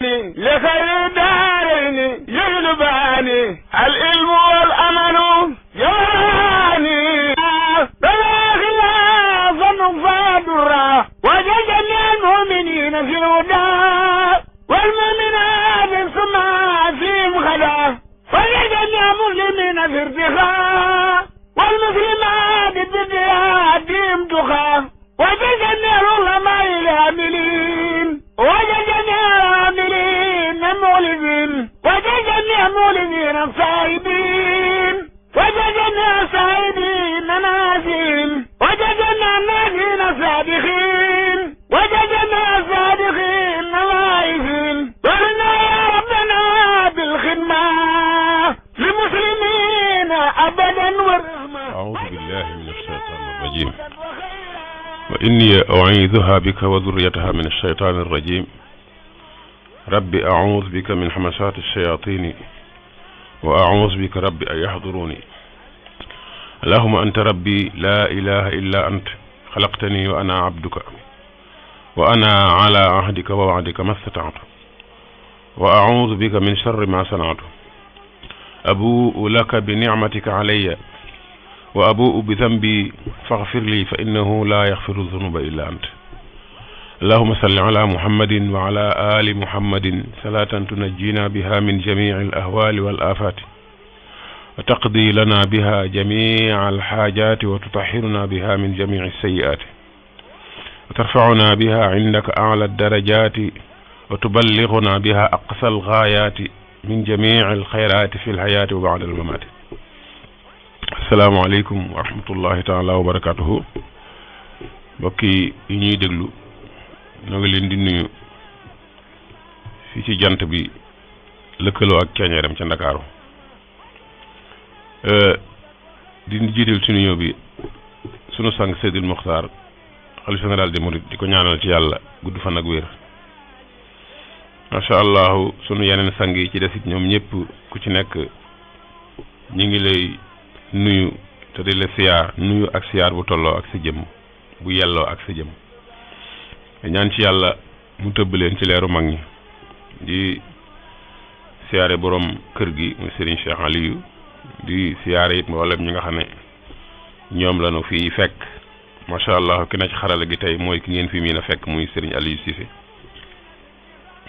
لخير دارين يجلباني العلم والأمل جواني بلا خلاف فادرا وجعلنا المؤمنين في الهدى والمؤمنات ثم فيهم خدا وجعلنا مسلمين في ارتخاء والمسلمات بدياتهم دخا وجعلنا العلماء العاملين وجعلنا العاملين مولدين وجعلنا مولدين صائبين وجعلنا صائبين ناسين وجعلنا ناسين صادقين وجعلنا صادقين نوائفين ورنا يا ربنا بالخدمة للمسلمين أبدا والرحمة. أعوذ بالله من الشيطان الرجيم وإني أعيذها بك وذريتها من الشيطان الرجيم رب أعوذ بك من همسات الشياطين وأعوذ بك رب أن يحضروني. اللهم أنت ربي لا إله إلا أنت خلقتني وأنا عبدك وأنا على عهدك ووعدك ما استطعت وأعوذ بك من شر ما صنعت أبوء لك بنعمتك علي وأبوء بذنبي فاغفر لي فإنه لا يغفر الذنوب إلا أنت. اللهم صل على محمد وعلى آل محمد صلاة تنجينا بها من جميع الأهوال والآفات وتقضي لنا بها جميع الحاجات وتطهرنا بها من جميع السيئات وترفعنا بها عندك أعلى الدرجات وتبلغنا بها أقصى الغايات من جميع الخيرات في الحياة وبعد الممات. السلام عليكم ورحمة الله تعالى وبركاته. بكي ñuy déglu ñoo ngi leen di nuyu fii ci jant bi lëkkaloo ak ceeñeeram ca Ndakaaru di jiital ci nuyoo bi sunu sang Seydil Muxtaar xalifa général des mourides di ko ñaanal ci yàlla gudd fan ak wér. macha allah sunu yeneen sang yi ci desit ñoom ñëpp ku ci nekk ñi ngi lay nuyu te di la siyaar nuyu ak siyaar bu tolloo ak sa jëmm bu yelloo ak sa jëmm ñaan ci yàlla mu tëbb leen ci leeru mag ñi di siyaare borom kër gi muy Serigne Cheikh Aliou di siyaare it mboolem ñi nga xam ne ñoom la nu fii fekk macha allah ki na ci xarala gi tey mooy ki ngeen fi miin a fekk muy Serigne Aliou Cissé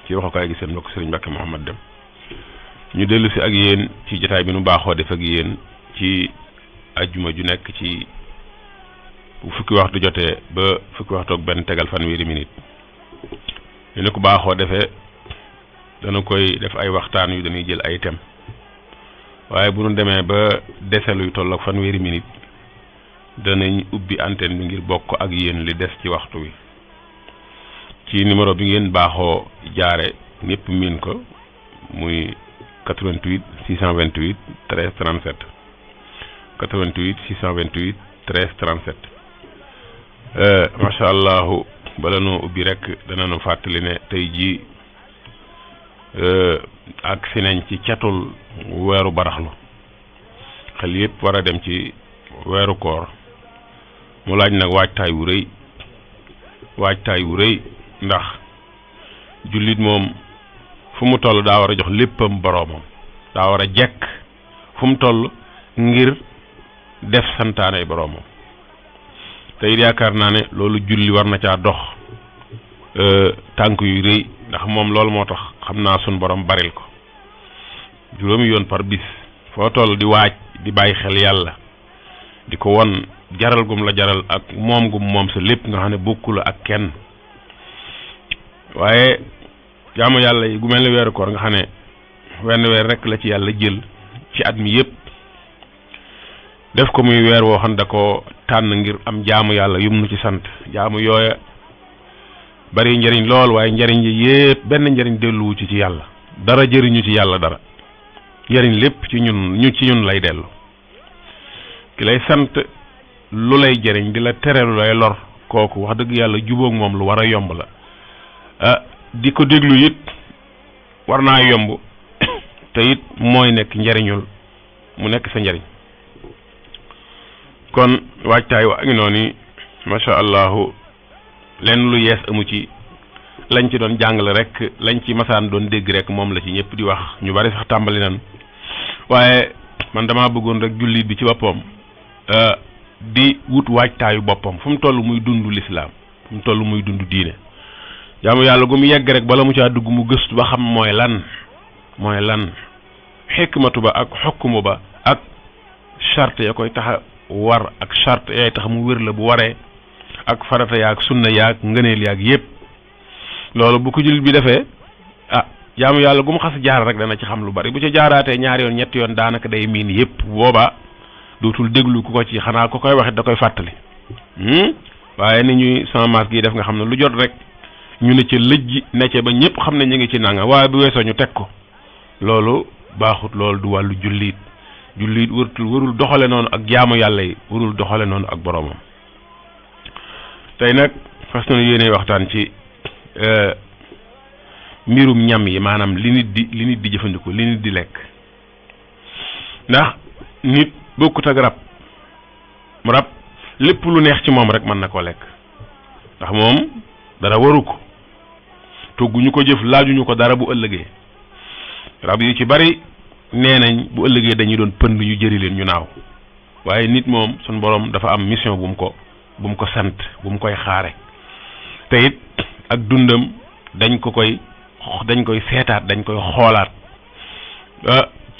ci waxukaay gi seen mbokk Serigne Mbacke Mouhamad Dem ñu dellu si ak yéen ci jotaay bi nu baaxoo def ak yéen ci ajjuma ju nekk ci bu fukki waxtu jotee ba fukki waxtu ak benn tegal fanweeri minute ñu ne ko baaxoo defee dana koy def ay waxtaan yu dañuy jël ay thème waaye bu nu demee ba deselu yu toll ak fanweeri minute danañ ubbi antenne bi ngir bokk ak yéen li des ci waxtu wi ci numéro bi ngeen baaxoo jaare ñëpp miin ko muy 88 628 13 37 88 628 13 37 macha allah bala noo ubbi rek dana nu fàttali ne tey jii ak si nañ ci catul weeru baraxlu xel yëpp war a dem ci weeru koor mu laaj nag waajtaay wu rëy ndax jullit moom fu mu toll daa war a jox léppam boroomam daa war a jekk fu mu toll ngir def santaanay boroomam te it yaakaar naa ne loolu julli war na caa dox tànk yu rëy ndax moom loolu moo tax xam naa sun borom baril ko juróomi yoon par bis foo toll di waaj di bàyyi xel yàlla di ko won jaral gum la jaral ak moom gum moom sa lépp nga xam ne bokku la ak kenn waaye jaamu yàlla yi gu mel ne weeru koor nga xam ne wenn weer rek la ci yàlla jël ci at mi yëpp def ko muy weer woo xam ne da ko tànn ngir am jaamu yàlla yum nu ci sant jaamu yooya bari njëriñ lool waaye njëriñ yi yëpp benn njëriñ delluwu ci yàlla dara jëriñu ci yàlla dara njëriñ lépp ci ñun lay dellu ki lay sant lu lay jëriñ di la tere lu lay lor kooku wax dëgg yàlla jubóog moom lu war a yomb la di ko déglu it war naa yomb te it mooy nekk njëriñul mu nekk sa njëriñ kon waajtaay waa ngi noonu macha allahu lenn lu yees amu ci lañ ci doon jàngale rek lañ ci masaan doon dégg rek moom la ci ñëpp di wax ñu bari sax tàmbali nan waaye man damaa bëggoon rek jullit bi ci boppam di wut waajtaayu boppam fu mu toll muy dund lislaam fu mu toll muy dund diine jaamu yàlla gu mu yegg rek bala mu caa dugg mu gëstu ba xam mooy lan xikmatu ba ak xukmu ba ak charte ya koy tax a war ak charte yaay tax mu wér la bu waree ak farata yaag sunna yaag ngëneel yaag yépp loolu bu ko jullit bi defee jaamu yàlla gu mu xas jaar rek dana ci xam lu bari bu ca jaaraatee ñaari yoon ñetti yoon daanaka day miin yépp boobaa dootul déglu ku ko ci xanaa ko koy waxit da koy fàttali waaye ni ñuy sama maas gi def nga xam ne lu jot rek ñu ne ca lëjji ne ca ba ñëpp xam ne ñu ngi ci nanga waaye bu weesoo ñu teg ko loolu baaxut loolu du wàllu jullit warul doxale noonu ak jaamu yàlla yi warul doxale noonu ak boroomam tey nag fas nañu yéene waxtaan ci mbirum ñam yi maanaam li nit di jëfandikoo li nit di lekk ndax nit bokkut ak rab lépp lu neex ci moom rek mën na koo lekk ndax moom dara waru ko togguñu ko jëf laajuñu ko dara bu ëllëgee rab yu ci bari nee nañ bu ëllëgee dañuy doon pënd ñu jëri leen ñu naaw waaye nit moom suñ borom dafa am mission bu mu ko sant bu mu koy xaare te it ak dundam dañ koy seetaat dañ koy xoolaat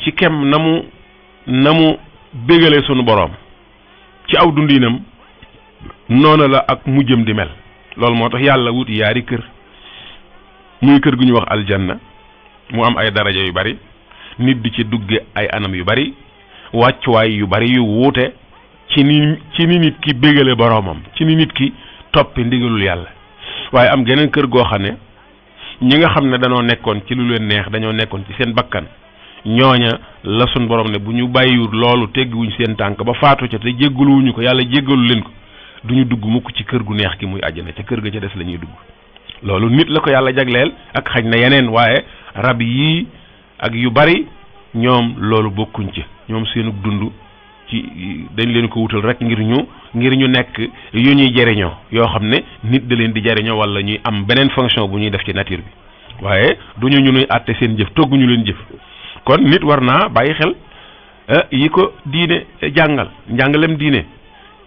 ci kem na mu bégalee sunu borom ci aw dundinam noona la ak mujjëm di mel loolu moo tax yàlla wuti yaari kër muy kër gu ñu wax aljanna mu am ay daraja yu bari nit di ci dugge ay anam yu bari wàccuwaay yu bari yu wuute ci ni nit ki bégale boroomam ci ni nit ki toppi ndigalul yàlla waaye am geneen kër goo xam ne ñi nga xam ne dañoo nekkoon ci lu leen neex dañoo nekkoon ci seen bakkan ñooña la sun borom ne bu ñu bàyyiwul loolu tegguwuñ seen tànk ba faatu ca te jéggaluwuñu ko yàlla jéggalu leen ko duñu dugg mukk ci kër gu neex gi muy àjjana ca kër ga ca des la ñuy dugg loolu nit la ko yàlla jagleel ak xaj na yeneen waaye rab yii ak yu bari ñoom loolu bokkuñ ci ñoom seenu dund ci dañ leen ko wutal rek ngir ñu nekk yu ñuy jariñoo yoo xam ne nit da leen di jariñoo wala ñuy am beneen fonction bu ñuy def ci nature bi waaye duñu ñu nuy àtte seen jëf togguñu leen jëf kon nit war naa bàyyi xel yi ko diine jàngal njàngalem diine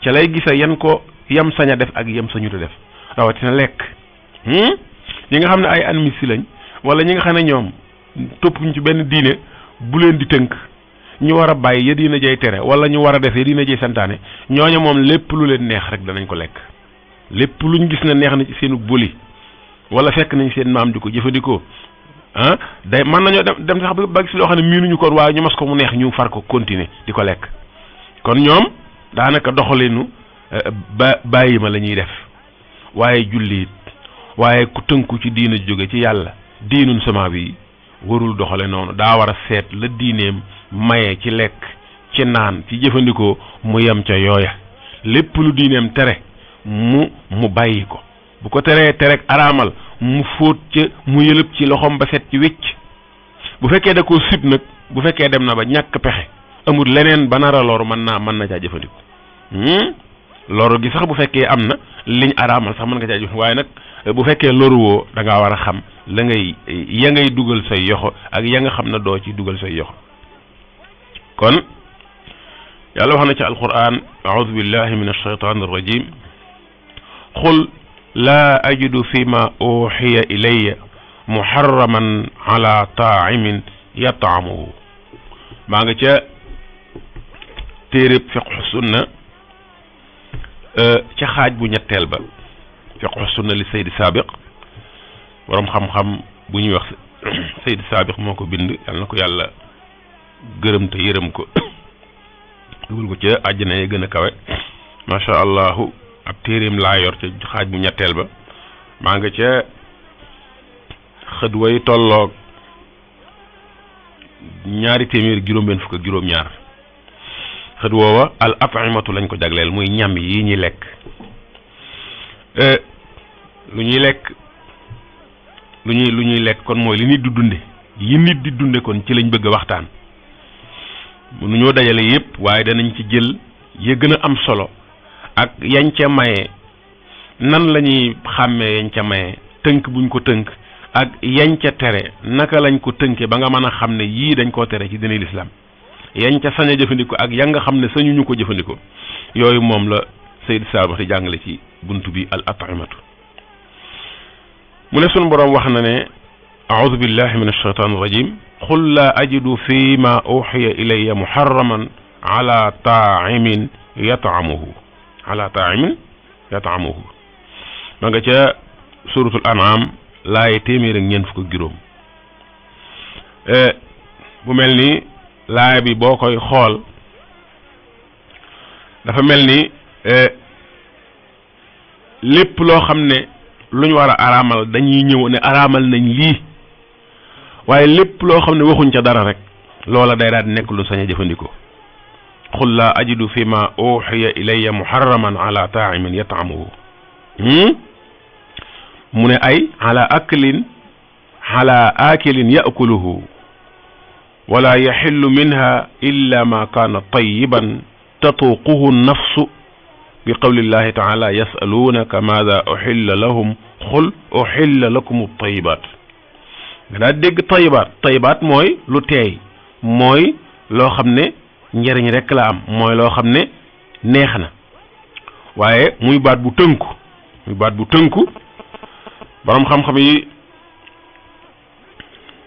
ca lay gisa yan ko yam sañ a def ak yam sañu te def rawatina lekk ñi nga xam ne ay animistes lañ wala ñi nga xam ne ñoom toppuñ ci benn diine bu leen di tënk ñu war a bàyyi ya diine jay tere wala ñu war a def ya diine jay santaane ñooñu moom lépp lu leen neex rek danañ ko lekk lépp luñ gis ne neex na ci seenu boli wala fekk nañ seen maam di ko jëfandikoo day mën nañoo dem sax ba gis loo xam ne miinuñu ko waaye ñu mas ko mu neex ñu far ko continuer di ko lekk kon ñoom daanaka doxalinu bàyyi ma la ñuy def waaye jullit waaye ku tënku ci diina jóge ci yàlla diinun sama bi warul doxale noonu daa war a seet la diineem maye ci lekk ci naan ci jëfandikoo mu yem ca yooya lépp lu diineem tere mu bàyyi ko bu ko teree terek araamal mu fóot ca mu yëlëb ci loxoom ba set ci wécc bu fekkee da koo sib nag bu fekkee dem na ba ñàkk pexe amul leneen ba nar a loru mën na caa jëfandikoo loru gi sax bu fekkee am na liñ araamal sax mën nga caa jëfandikoo waaye nag bu fekkee loru woo da ngaa war a xam la ngay dugal say yoxo ak ya nga xam ne doo ci dugal say yoxo kon yàlla wax na ci alquran a'udhu billahi min ash-shaytan ar-rajim qul la ajidu fima uhiya ilayya muharraman ala ta'imin yat'amuhu maa nga ca téereb fiqhu sunna ca xaaj bu ñetteel ba fiqhu sunna li Seydi Sabiq borom xam-xam bu ñuy wax Seydi Sabiq moo ko bind yàlla na ko yàlla gërëm te yërëm ko dugal ko ca àjjana yi gën a kawe macha allahu ab téeréem laa yor ca xaaj bu ñetteel ba maa nga ca xët way tolloog 200 juróom-benn fukk ak juróom-ñaar xët woowa al at'imatu lañ ko jagleel muy ñam yi ñuy lekk lu ñuy lekk kon mooy li nit du dunde yi nit di dunde kon ci lañ bëgg a waxtaan nu ñoo dajale yépp waaye danañ ci jël ya gën a am solo ak yañ ca maye nan la ñuy xàmmee yañ ca maye tënk buñ ko tënk ak yañ ca tere naka lañ ko tënke ba nga mën a xam ne yii dañ koo tere ci diine l'islam yañ ca sañ a jëfandikoo ak ya nga xam ne sañuñu ko jëfandikoo yooyu moom la Sayyid Saabix di jàngale ci buntu bi al at'imatu mu ne sunu boroom wax na ne a'udhu billahi min ash-shaytan ar-rajim qul la ajidu fi ma uhiya ilayya muharraman ala ta'imin yat'amuhu ma nga ca suratul an'am laaye téeméer ak ñeent fukk ak juróom bu mel ni laay bi boo koy xool dafa mel ni lépp loo xam ne luñ war a araamal dañuy ñëw ne araamal nañ lii waaye lépp loo xam ne waxuñ ca dara rek loola day daal di nekk lu sañ a jëfandikoo qul laa ajidu fi ma uxiya ilayya muharraman ala taa'imin yat'amuhu mu ne ay ala akilin ya'kuluhu wala yaxillu minha illa ma kaana tayiban tatuuquhu nafsu bi qawlillahi taala yasaluunaka maada uxilla lahum xul uxilla lakum tayibaat nga daa dégg tayibaat mooy lu teey mooy loo xam ne njëriñ rekk la am mooy loo xam ne neex na waaye muy baat bu tënku borom xam-xam yi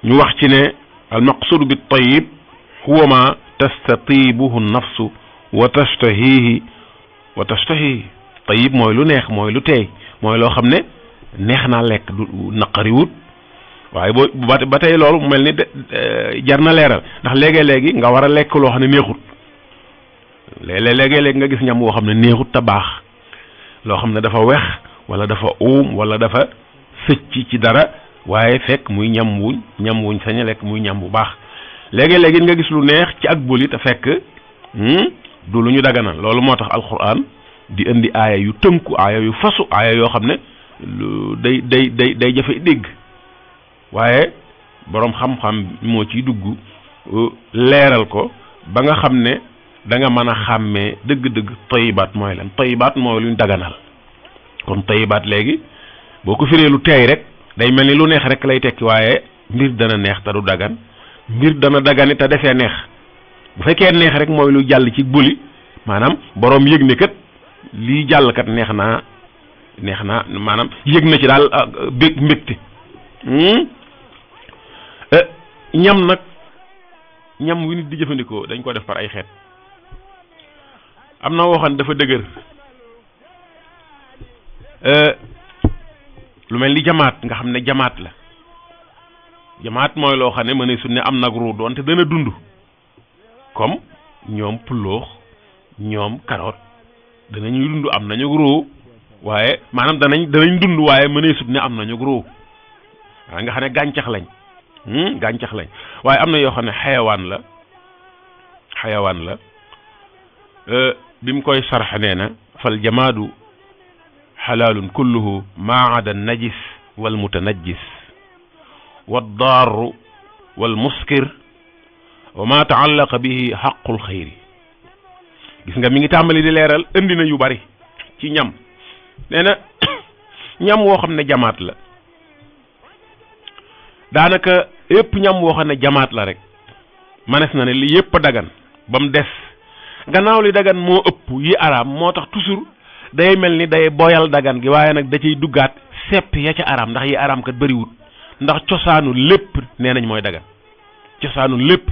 ñu wax ci ne almaqsuud bi tayib huwa ma tastatibuhu nafsu wa tashtahihi tayib mooy lu neex mooy lu teey mooy loo xam ne neex naa lekk du naqariwut waaye boo ba tey loolu mu mel ni jar na leeral ndax léegi nga war a lekk loo xam ne neexut léegi nga gis ñam woo xam ne neexut te baax loo xam ne dafa wex wala dafa wala dafa sëcc ci dara waaye fekk muy ñam wuñ sañ a lekk muy ñam bu baax léegi nga gis lu neex ci ak buli te fekk du lu ñu daganal loolu moo tax alquran di indi aaya yu tënku aaya yu fasu aaya yoo xam ne day jafe dégg waaye boroom xam-xam moo ciy dugg leeral ko ba nga xam ne da nga mën a xàmmee dëgg-dëgg tayibaat mooy lan tayibaat mooy luñ daganal kon tayibaat léegi boo ko firee lu teey rek day mel ni lu neex rek lay tekki waaye mbir dana neex te du dagan mbir dana dagani te defee neex bu fekkee neex rek mooy lu jàll ci buli maanaam boroom yëg ne kat lii jàll kat neex naa maanaam yëg na ci daal mbégte ñam nag ñam wi nit di jëfandikoo dañ ko def par ay xeet am na waxoon dafa dëgër lu mel ni jamaat nga xam ne jamaat la jamaat mooy loo xam ne ma ne su ne am nag ruu doonte dana dund comme ñoom pulloox ñoom carotte danañuy dund am nañu ruu waaye maanaam danañ dund waaye ma ne su ne am nañu ruu waaye nga xam ne gàncax lañ waaye am na yoo xam ne xayawaan la bi mu koy sarxa nee na fal jamaadu xalaalun kulluhu maa ada najis wal mutanajjis wad daaru wal muskir wa ma taallaqa bihi xaqul xayri gis nga mi ngi tàmbali di leeral indi na yu bari ci ñam nee na ñam woo xam ne jamaat la daanaka yépp ñam woo xam ne jamaat la rek manes na ne li yépp dagan ba mu des gannaaw li dagan moo ëpp yi araam moo tax toujours day mel ni day boyal dagan gi waaye nag da ciy duggaat sepp ya ca araam ndax yi araam kat bëriwut ndax cosaanu lépp nee nañ mooy dagan cosaanu lépp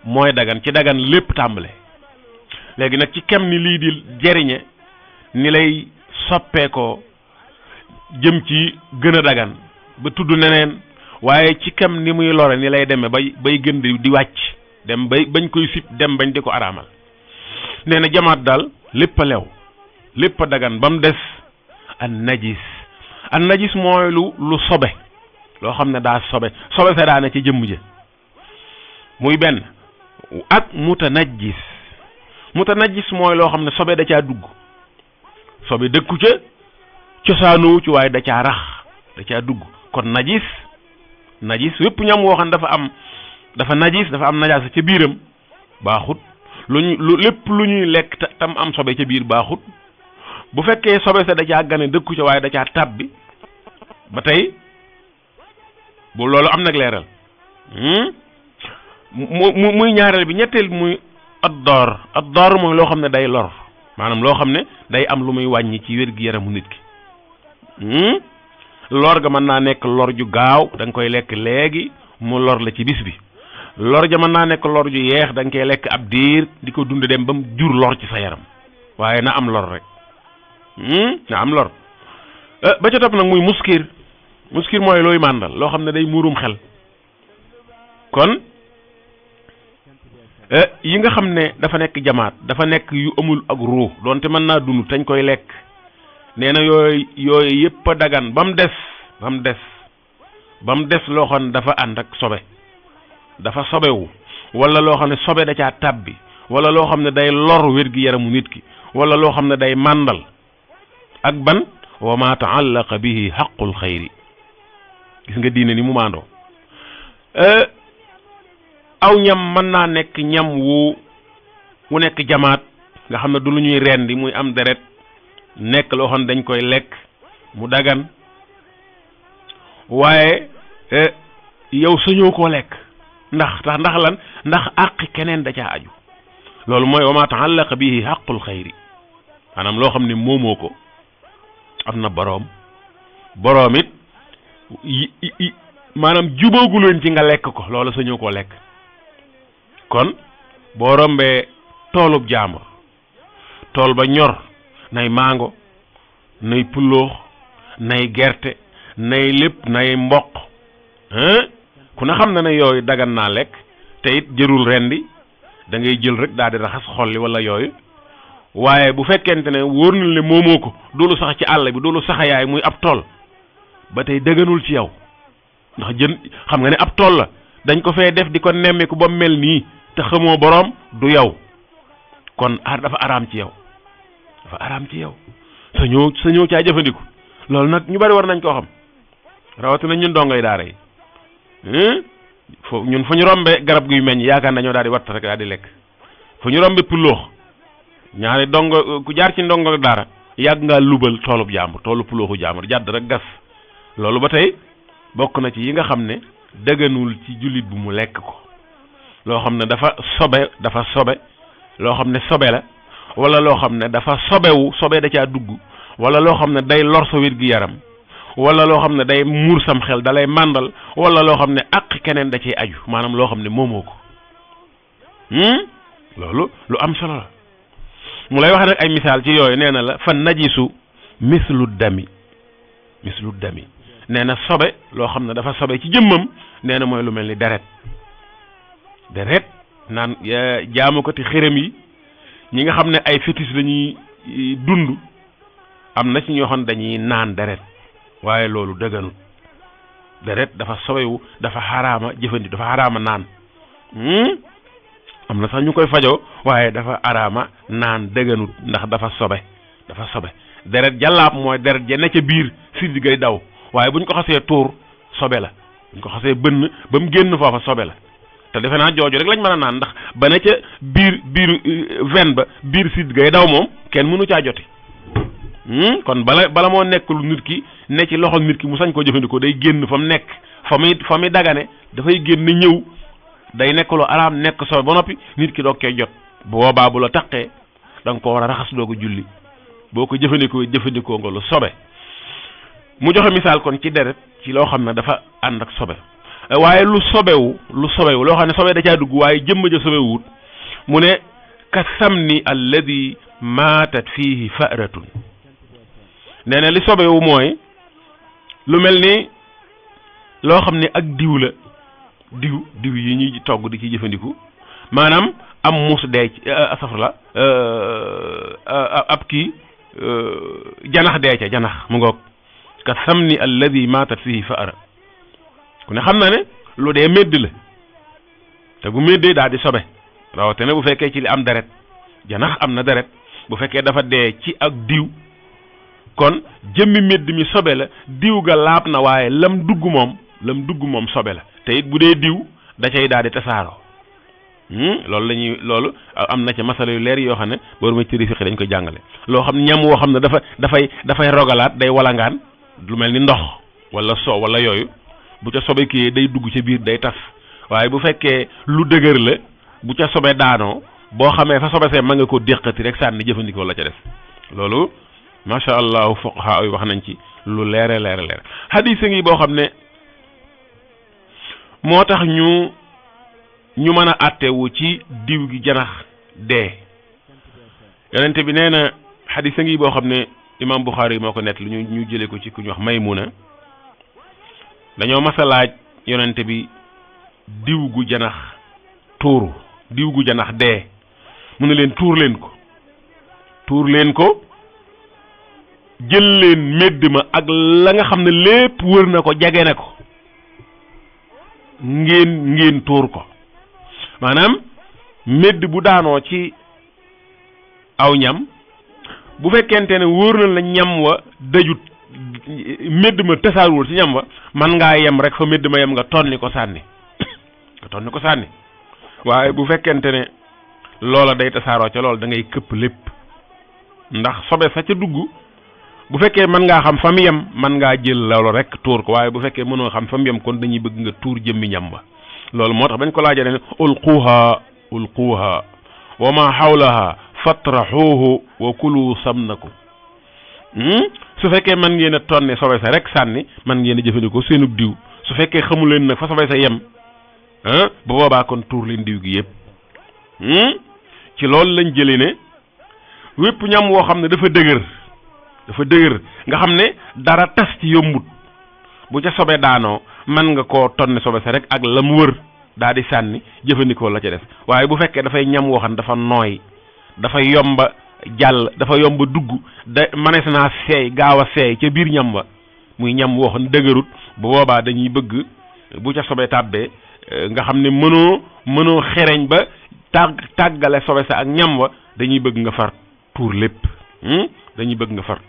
mooy dagan ci dagan lépp tàmbale léegi nag ci kem ni lii di jeriñe ni lay soppeekoo jëm ci gën a dagan ba tudd neneen waaye ci kem ni muy lore ni lay demee bay gën di wàcc dem bañ koy sib dem bañ di ko araamal nee na jamaat daal lépp a lew lépp a dagan ba mu des an najis mooy lu sobe loo xam ne daa sobe sa daane ci jëmm ja muy benn ak mutanajjis mooy loo xam ne sobe da caa dugg sobe dëkku ca cosaanoo ci waaye da caa rax da caa dugg kon najis wépp ñam woo xam ne dafa am najaasa ca biiram baaxut lépp lu ñuy lekk tam am sobe ca biir baaxut bu fekkee sobe sa da caa gane dëkku ca waaye da caa tàbbi ba tey bu loolu am nag leeral muy ñaareel bi. ñetteel muy ad-dar mooy loo xam ne day lor maanaam loo xam ne day am lu muy wàññi ci wér-gi-yaramu nit ki. lor ga mën naa nekk lor ju gaaw da nga koy lekk léegi mu lor la ci bis bi. lor ja mën naa nekk lor ju yeex da nga koy lekk ab diir di ko dund dem ba mu jur lor ci sa yaram waaye na am lor rek na am lor. ba ca topp nag muy muskir mooy looy màndal loo xam ne day muurum xel. kon yi nga xam ne dafa nekk jamaat dafa nekk yu amul ak ruux doonte mën naa dund tañ koy lekk nee na yooyu yëpp a dagan ba mu des loo xam ne dafa ànd ak sobe dafa sobewu wala loo xam ne sobe da caa tàbbi wala loo xam ne day lor wér-gi-yaramu nit ki wala loo xam ne day màndal ak ban wa ma taallaqa bihi xaqul xayri. gis nga diine ni mu maandoo. aw ñam mën naa nekk ñam wu nekk jamaat nga xam ne du lu ñuy rendi muy am deret nekk loo xam ne dañ koy lekk mu dagan waaye yow sañoo koo lekk ndax lan ndax àq keneen da caa aju. loolu mooy wa ma taallaqa bihi xaqul xayri maanaam loo xam ne moomoo ko am na boroom it maanaam jubóogu leen ci nga lekk ko loolu sañoo koo lekk. kon boo rombee toolub jaambur tool ba ñor nay mango nay pulloox nay gerte nay lépp nay mboq ku ne xam na ne yooyu dagan naa lekk te it jërul rendi da ngay jël rek daal di raxas xolli wala yooyu waaye bu fekkente ne wóor na le moomoo ko doolu sax ci àll bi doolu saxayaay muy ab tool ba tey dëgganul ci yow ndax xam nga ne ab tool la dañ ko fee def di ko nemmiku ba mel nii te xamoo boroom du yow kon dafa araam ci yow sañoo caa jëfandiku loolu nag ñu bari war nañ koo xam rawatina ñun dongay daara yi ñun fu ñu rombe garab guy meññ yaakaar nañoo daal di watt rek daal di lekk fu ñu rombe pulloox ñaari dongo ku jaar ci ndongo daara yàgg ngaa lubal toolub jàmbur toolu pullooxu jàmbur jàdd rek gas loolu ba tey bokk na ci yi nga xam ne dëgganul ci jullit bu mu lekk ko loo xam ne dafa sobe loo xam ne sobe la wala loo xam ne dafa sobe da caa dugg wala loo xam ne day lor sa wér gi yaram wala loo xam ne day muur sam xel da lay màndal wala loo xam ne àq keneen da ciy aju maanaam loo xam ne moomoo ko loolu lu am solo la mu lay wax nag ay misaal ci yooyu nee na la fa najisu mislu dami nee na sobe loo xam ne dafa sobe ci jëmmam nee na mooy lu mel ni deret naan jaamu ko ti xërëm yi ñi nga xam ne ay fétiche lañuy dund am na ci ñoo xam ne dañuy naan deret waaye loolu dëgganut deret dafa sobewu dafa xaraama jëfandi dafa xaraama naan am na sax ñu koy fajoo waaye dafa araama naan dëgganut ndax dafa sobe deret jàllaab mooy deret ja ne ca biir siddi gay daw waaye buñ ko xasee tuur sobe la buñ ko xasee bënn ba mu génn foofa sobe la te defe naa jooju rek lañ mën a naan ndax ba ne ca biir veine ba biir siddi gay daw moom kenn mënu caa joti kon bala moo nekk lu nit ki ne ci loxo nit ki mu sañ koo jëfandikoo day génn fa mu nekk fa muy dagane dafay génn ñëw day nekk lu araam nekk sobe ba noppi nit ki doog koy jot bu boobaa bu la taqee da nga ko war a raxas doogu julli boo ko jëfandikoo nga lu sobe mu joxe misaal kon ci deret ci loo xam ne dafa ànd ak sobe waaye lu sobewu loo xam ne sobe da caa dugg waaye jëmm ja sobewut mu ne ka samni alladi maatat fihi fa'ratun nee na li sobewu mooy lu mel ni loo xam ne ak diw la diw yi ñuy togg di ci jëfandiku maanaam am muus dee safara ab kii janax dee ca janax mu ngoog ka samni alladi maatat fihi fa'ra ku ne xam na ne lu dee médd la te bu méddee daal di sobe rawatina bu fekkee ci li am deret janax am na deret bu fekkee dafa dee ci ak diw kon jëmmi médd mi sobe la diw ga laab na waaye lam dugg moom sobe la te it bu dee diw da cay daal di tasaaroo loolu am na ca masala yu leer yoo xam ne booru ma ci fiqh dañ koy jàngale loo xam ñam woo xam ne dafay rogalaat day walangaan lu mel ni ndox wala soow wala yooyu bu ca sobe kii day dugg ca biir day tas waaye bu fekkee lu dëgër la bu ca sobe daanoo boo xamee fa sobe see ma nga ko déqati rek sànni jëfandikoo la ca des loolu macha allah fuqaha yi wax nañ ci lu leere hadis ngi boo xam ne moo tax ñu mën a àttewu ci diw gi janax dee yonente bi nee na hadis ngi boo xam ne imam Bukhari moo ko nett lu ñu jëlee ko ci ku ñu wax Maymuna dañoo mas a laaj yonente bi diw gu janax tuuru diw gu janax dee mu ne leen tuur leen ko jël leen medd ma ak la nga xam ne lépp wër na ko jage na ko ngeen tuur ko maanaam medd bu daanoo ci aw ñam bu fekkente ne wóor na la ñam wa dajut medd ma tasaaruwul ci ñam wa man ngaa yem rek fa medd ma yem nga tonni ko sànni waaye bu fekkente ne loola day tasaaroo ca loolu da ngay këpp lépp ndax sobe sa ca dugg bu fekkee mën ngaa xam fa mu yem mën ngaa jël loolu rek tuur ko waaye bu fekkee mënoo xam fa mu yem kon dañuy bëgg nga tuur jëmmi ñam ba loolu moo tax bañ ko laajee ne ulquha wa ma hawlaha fatrahuhu wa kulu samnakum su fekkee mën ngeen a tonne sobe sa rek sànni mën ngeen a jëfandikoo seenub diw su fekkee xamu leen nag fa sobe sa yem bu boobaa kon tuur leen diw gi yëpp ci loolu lañ jëlee ne wépp ñam woo xam ne dafa dëgër nga xam ne dara tas ci yombut bu ca sobe daanoo mën nga koo tonne sobe sa rek ak la mu wër daa di sànni jëfandikoo la ca def waaye bu fekkee dafay ñam woo xam ne dafa nooy dafa yomba jàll dafa yomba dugg da manees naa seey gaaw a seey ca biir ñam wa muy ñam woo xam ne dëgërut bu boobaa dañuy bëgg bu ca sobe tàbbee nga xam ne mënoo xereñ ba tàggale sobe sa ak ñam wa dañuy bëgg nga far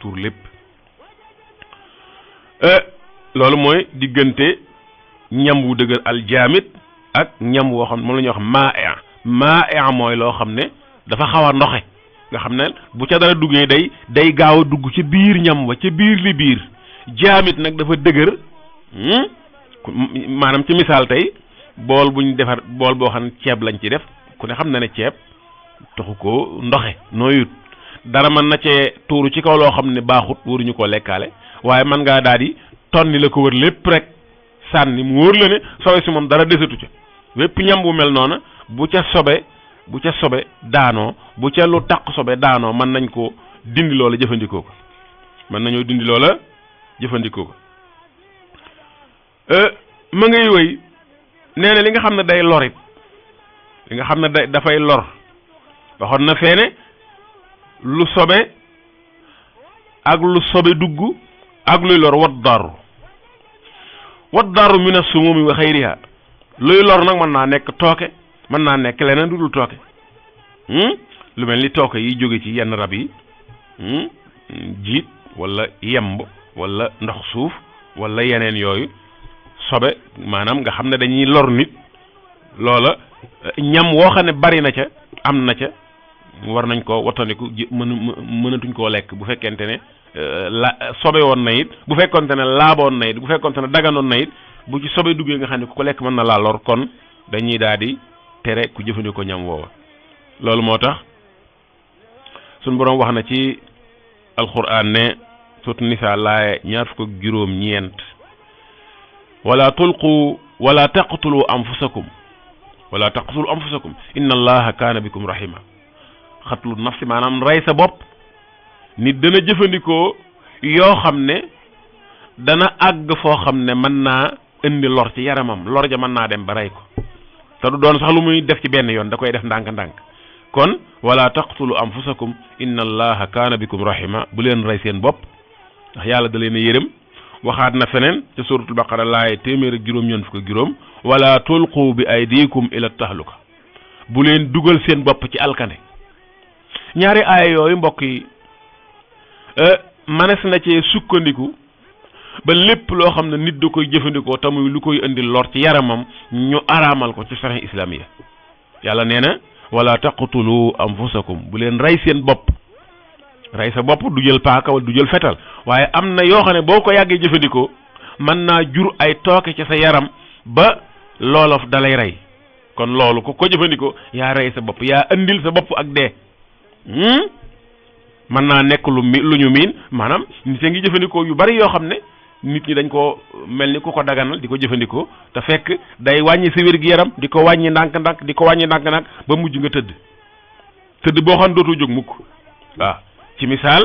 tuur lépp loolu mooy diggante ñam wu dëgër aljaamit ak ñam woo xam ne moom la ñuy wax maa mooy loo xam ne dafa xaw a ndoxe nga xam ne bu ca dara duggee day gaaw a dugg ci biir ñam wa ca biir li biir jaamit nag dafa dëgër maanaam ci misaal tey bool buñ defar bool boo xam ne ceeb lañ ci def ku ne xam na ne ceeb taxu ko ndoxe nooyut dara mën na cee tuuru ci kaw loo xam ne baaxut waruñu koo lekkaale waaye mën ngaa daal di tonni la ko wër lépp rek sànni mu wóor la ne sobe si moom dara desatu ca wépp ñam bu mel noona bu ca sobe daanoo bu ca lu taq sobe daanoo mën nañ ko dindi loola jëfandikoo ko ma ngay wëy nee na li nga xam ne day lorit li nga xam ne dafay lor waxoon na feene lu sobe ak lu sobe dugg ak luy lor wat daru min as-sumumi wa xayriha luy lor nag mën naa nekk tooke mën naa nekk leneen du dul tooke lu mel ni tooke yi jóge ci yenn rab yi jiit wala yemb wala ndox suuf wala yeneen yooyu sobe maanaam nga xam ne dañuy lor nit loola ñam woo xam ne bari na ca am na ca war nañ ko wattandiku mënatuñ koo lekk bu fekkente ne sobe woon na it bu fekkonte ne laaboon na it bu fekkonte ne daganoon na it bu ci sobe duggee nga xam ne ku ko lekk mën na laa lor kon dañuy daal di tere ku jëfandikoo ñam woowa loolu moo tax suñ boroom wax na ci alquran ne surtout Nisaa laaye 29 wala taqtulu anfusakum inna allaha kaana bikum rahima xatlu nafsi maanaam rey sa bopp nit dana jëfandikoo yoo xam ne dana àgg foo xam ne mën naa indi lor ci yaramam lor ja mën naa dem ba rey ko te du doon sax lu muy def ci benn yoon da koy def ndànk-ndànk kon wala taqtulu anfusakum inna allaha kaana bikum rahima bu leen rey seen bopp ndax yàlla da leen a yërëm waxaat na feneen ca suratul baqara laaye 1juróom wala tulqu bi aydikum ila tahluka bu leen dugal seen bopp ci alkande ñaari aaya yooyu mbokk yi manes na cee sukkandiku ba lépp loo xam ne nit da koy jëfandikoo tamuy lu koy indi lor ci yaramam ñu araamal ko ci sharia islamiya yàlla nee na wala taqtulu anfusakum bu leen rey seen bopp rey sa bopp du jël paaka wala du jël fetal waaye am na yoo xam ne boo ko yàggee jëfandikoo mën naa jur ay tooke ci sa yaram ba loolof dalay rey kon loolu ko jëfandikoo yaa rey sa bopp yaa andil sa bopp ak dee mën naa nekk lu ñu miin maanaam nit a ngi jëfandikoo yu bari yoo xam ne nit ñi dañ ko mel ni ku ko daganal di ko jëfandikoo te fekk day wàññi sa wér-gi-yaram di ko wàññi ndànk-ndànk di ko wàññi ndànk-ndànk ba mujj nga tëdd boo xam dootoo jóg mukk waaw ci misaal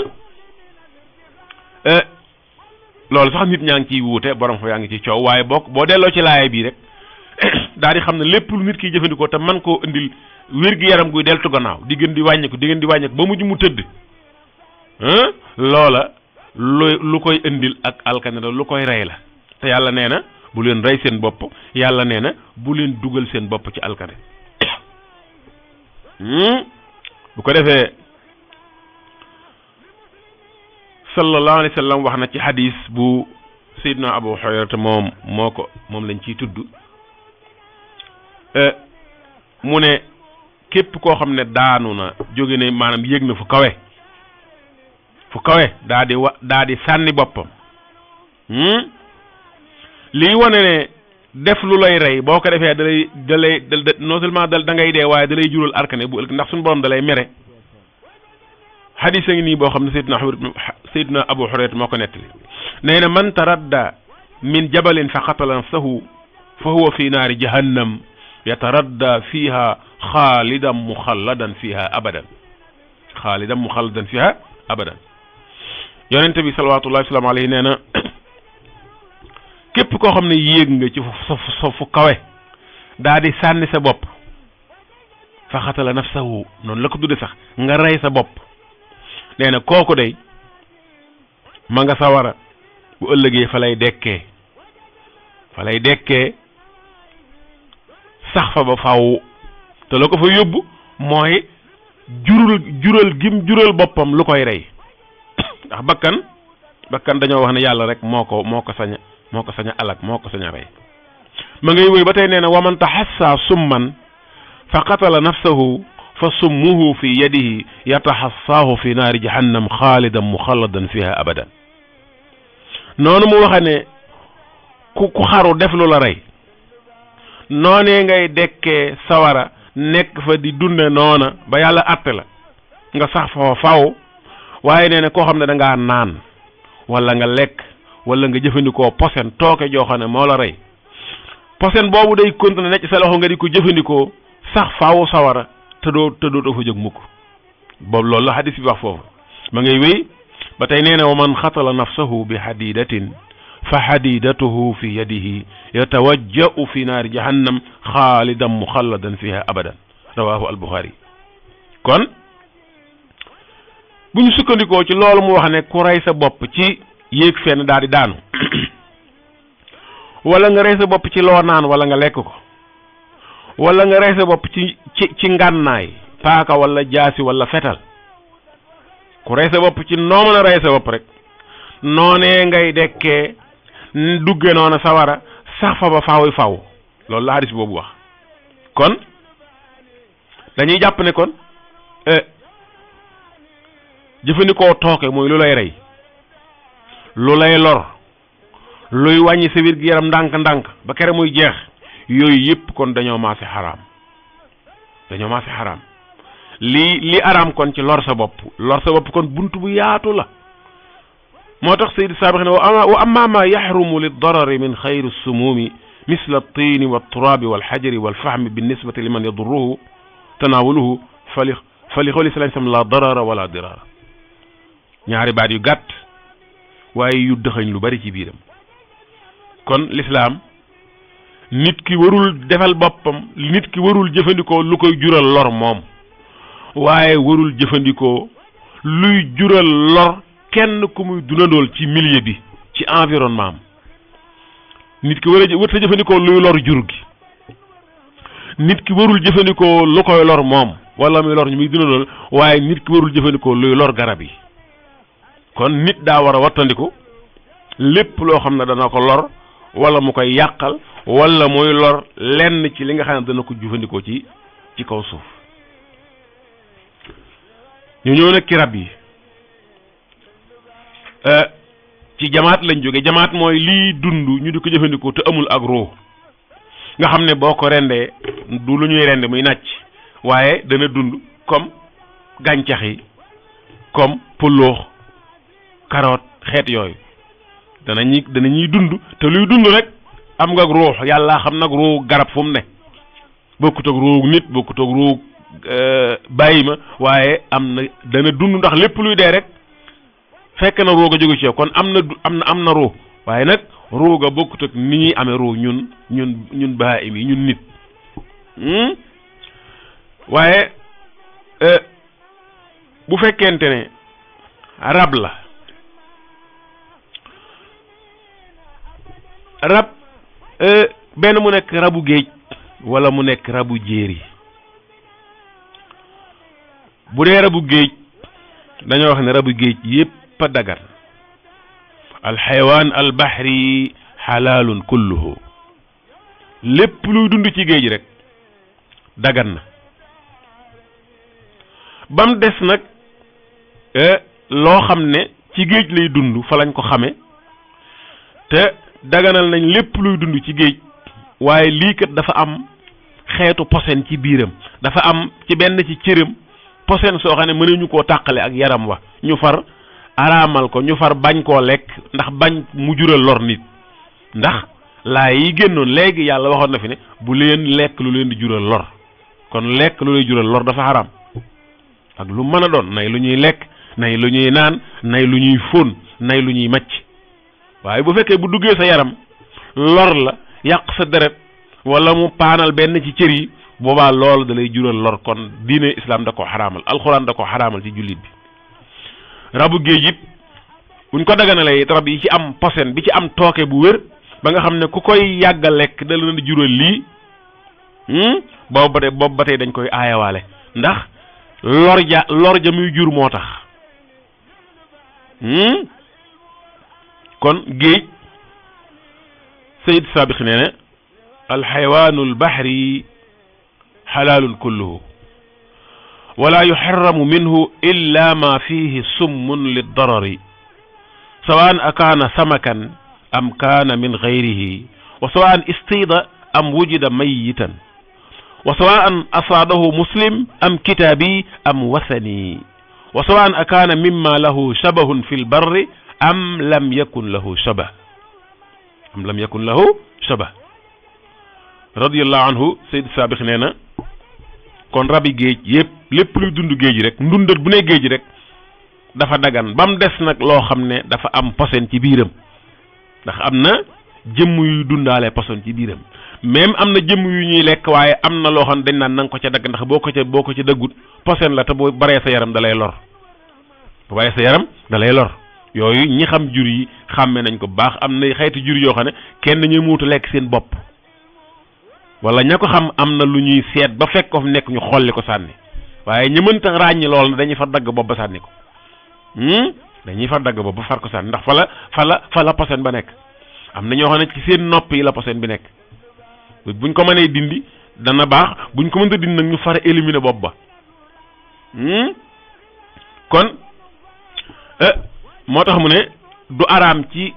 loolu sax nit ñaa ngi ciy wuute borom fa yaa ngi ci coow waaye boo delloo ci laaya bii rek daal di xam ne lépp lu nit kiy jëfandikoo te man koo indil wér-gi-yaram guy deltu gannaaw di gën di wàññeeku ba mujj mu tëdd loola lu koy indil ak alkane la lu koy rey la te yàlla nee na bu leen rey seen bopp yàlla nee na bu leen dugal seen bopp ci alkane bu ko defee sallallahu alayhi wa sallam wax na ci hadis bu Seydina Abu Hurayra te moom lañ ciy tudd mu ne képp koo xam ne daanu na jóge ne maanaam yéeg na fu kawe daa di sànni boppam lii wane ne def lu lay rey boo ko defee dalay non seulement da ngay dee waaye dalay jural arkane bu ëllëg ndax suñu borom dalay mere hadis a ngi nii boo xam ne Seydina Abu Hurayra moo ko nettali nee na man taradda min jabalin fa qatala nafsahu fa huwa fi naari jahannam yataradda fiha xaalidan muxalladan fiha abadan yonente bi salawatullahi wasalaamu alayhi nee na képp koo xam ne yéeg nga ci fu kawe daa di sànni sa bopp fa xatala nafsahu noonu la ko tudde sax nga rey sa bopp nee na kooku day ma nga sawara bu ëllëgee fa lay dekkee sax fa ba faw te la ko fa yóbbu mooy jural gim jural boppam lu koy rey ndax bakkan dañoo wax ne yàlla rek moo ko sañ a alak moo ko sañ a rey ma ngay wéy ba tey nee na waman taxassa summan fa qatala nafsahu fa summuhu fi yadihi yataxassaahu fi naari jahannam xaalidan muxalladan fiha abadan noonu mu waxe ne ku xaru def lu la rey noonee ngay dekkee sawara nekk fa di dunde noona ba yàlla atte la nga sax fa faw waaye nee na koo xam ne da ngaa naan wala nga lekk wala nga jëfandikoo posen tooke joo xam ne moo la rey posen boobu day continuer nekk sa loxo nga di ko jëfandikoo sax faawu sawara te doo fa jóg mukk boobu loolu la hadis bi wax foofu ma ngay wéy ba tey nee na wa man xatala nafsahu bi hadidatin fa hadidatuhu fi yadihi yatawajja'u fi naari jahannam xaalidan muxalladan fiha abadan rawahu al-Bukhari kon bu ñu sukkandikoo ci loolu mu wax ne ku rey sa bopp ci yéeg fenn daal di daanu wala nga rey sa bopp ci loo naan wala nga lekk ko wala nga rey sa bopp ci ngànnaay paaka wala jaasi wala fetal ku rey sa bopp ci noo mën a rey sa bopp rek noonee ngay dekkee dugge noona sawara sax fa ba faaw loolu la hadis boobu wax kon dañuy jàpp ne kon jëfandikoo tooke mooy lu lay rey lu lay lor luy wàññi sa wér-gi-yaram ndànk-ndànk ba kere muy jeex yooyu yëpp kon dañoo maase xaraam li araam kon ci lor sa bopp kon buntu bu yaatu la moo tax Sayyid Saabix ne wa amma ma yaxrumu lid-darari min xayri sumumi misla at-tiini wat-turaabi wal-xajari wal-fahmi bin-nisbati liman yadurruhu tanaawuluhu fa li qawli sallallahu alayhi wa sallam la darara wala dirara ñaari baat yu gàtt waaye yu dëxañ lu bari ci biiram kon l'islam nit ki warul defal boppam nit ki warul jëfandikoo lu koy jural lor moom waaye warul jëfandikoo luy jural lor kenn ku muy dundandool ci milieu bi ci environnement am nit ki war ta jëfandikoo luy lor jur gi nit ki warul jëfandikoo lu koy lor moom wala muy lor ñu muy dundandool waaye nit ki warul jëfandikoo luy lor garab yi kon nit daa war a wattandiku lépp loo xam ne dana ko lor wala mu koy yàqal wala muy lor lenn ci li nga xam ne dana ko jëfandikoo ci kaw suuf ñu ñëw nag ci rab yi ci jamaat lañ jóge. jamaat mooy lii dund ñu di ko jëfandikoo te amul ak ruu nga xam ne boo ko rendee du lu ñuy rende muy nàcc waaye dana dund comme gàncax yi comme pëlloox carotte xeet yooyu danañuy dund te luy dund rek am nga ruux yàlla xam nag ruu garab fu mu ne bokkut ak ruu nit bokkut ak ruu bàyyi ma waaye dana dund ndax lépp luy dee rek fekk na ruu ga jóge ci yow kon am na ruu waaye nag ruu ga bokkut ak ni ñuy amee ruu ñun bàyyi mi ñun nit waaye bu fekkente ne rab la rab benn mu nekk rabu géej wala mu nekk rabu jéeri bu dee rabu géej dañoo wax ne rabu géej yépp a dagan alxaywaan albahri xalaalun kulluhu lépp luy dund ci géej rek dagan na bam des nag loo xam ne ci géej lay dund fa lañ ko xame te daganal nañ lépp luy dund ci géej waaye lii kat dafa am xeetu posen ci biiram dafa am ci benn ci cëram posen soo xam ne mënuñu koo tàqale ak yaram wa ñu far araamal ko ñu far bañ koo lekk ndax bañ mu jural lor nit ndax laa yi génnoon léegi yàlla waxoon na fi ne bu leen lekk lu leen di jural lor kon lekk lu lay jural lor dafa xaraam ak lu mën a doon nay lu ñuy lekk nay lu ñuy naan nay lu ñuy fóon nay lu ñuy macc waaye bu fekkee bu duggee sa yaram lor la yàq sa deret wala mu paanal benn ci cër yi boobaa loolu da lay jural lor kon diine islam da ko xaraamal alxuraan da ko xaraamal ci jullit bi rabu géej it buñ ko daganalee it rab yi ci am posen bi ci am tooke bu wér ba nga xam ne ku koy yàgg a lekk da la jural lii boobu ba tey dañ koy aayawaale ndax lor ja muy jur moo tax kon géej sayid sabiq nee ne alxayawaanu albahri xalaalun kulluhu wala yuxarramu minhu illa ma fihi summun liddarari sawaan akaana samakan am kaana min gayrihi wa sawaan istida am wujida mayitan wa sawaan asaadahu muslim am kitaabi am wasani wa sawaan akaana mimma lahu shabahun fi lbarri am lam yakun lahu shabah radiyallahu anhu sayyid sabiq nee na kon rabi géej yépp lépp luy dund géej rek ndundat bu ne géej rek dafa dagan ba mu des nag loo xam ne dafa am posen ci biiram ndax am na jëmm yu dundaale posen ci biiram même am na jëmm yu ñuy lekk waaye am na loo xam ne dañ naan nanga ko ca dagg ndax boo ko ca daggut posen la te boo baree sa yaram da lay lor yooyu ñi xam jur yi xàmme nañ ko baax am na xeeti jur yoo xam ne kenn ñu muutu lekk seen bopp wala ña ko xam am na lu ñuy seet ba fekk ko fi nekk ñu xolli ko sànni waaye ñu mënta ràññi lool na dañuy far dagg bopp ba sànni ko dañuy far dagg bopp ba far ko sànni ndax fa la posen ba nekk am na ñoo xam ne ci seen nopp yi la posen bi nekk buñ ko mënee dindi dana baax buñ ko mënta dindi nag ñu far éliminer bopp ba kon moo tax mu ne du araam ci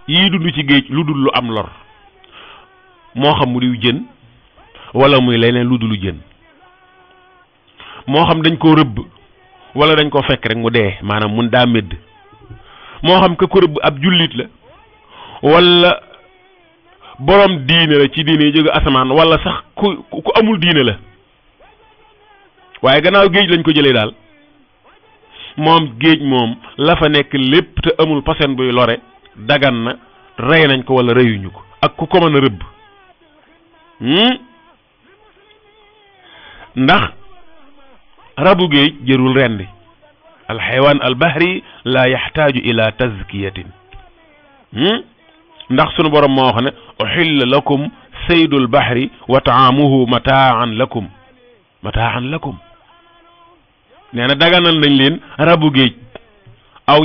yiy dund ci géej lu dul lu am lor moo xam mu diw jën wala muy leneen lu dul jën moo xam dañ koo rëbb wala dañ koo fekk rek mu dee maanaam mun daa médd moo xam ka ko rëbb ab jullit la wala borom diine la ci diine yi jóge asamaan wala sax ku amul diine la waaye gannaaw géej lañ ko jëlee daal moom géej moom la fa nekk lépp te amul posen buy lore dagan na rey nañ ko wala reyuñu ko ak ku ko mën a rëbb ndax rabu géej jërul rendi alxaywaan albahri la yaxtaaju ila tazkiyatin ndax sunu borom moo wax ne uxilla lakum saydul bahri wa taamuhu mataan lakum nee na daganal nañ leen rabu géej aw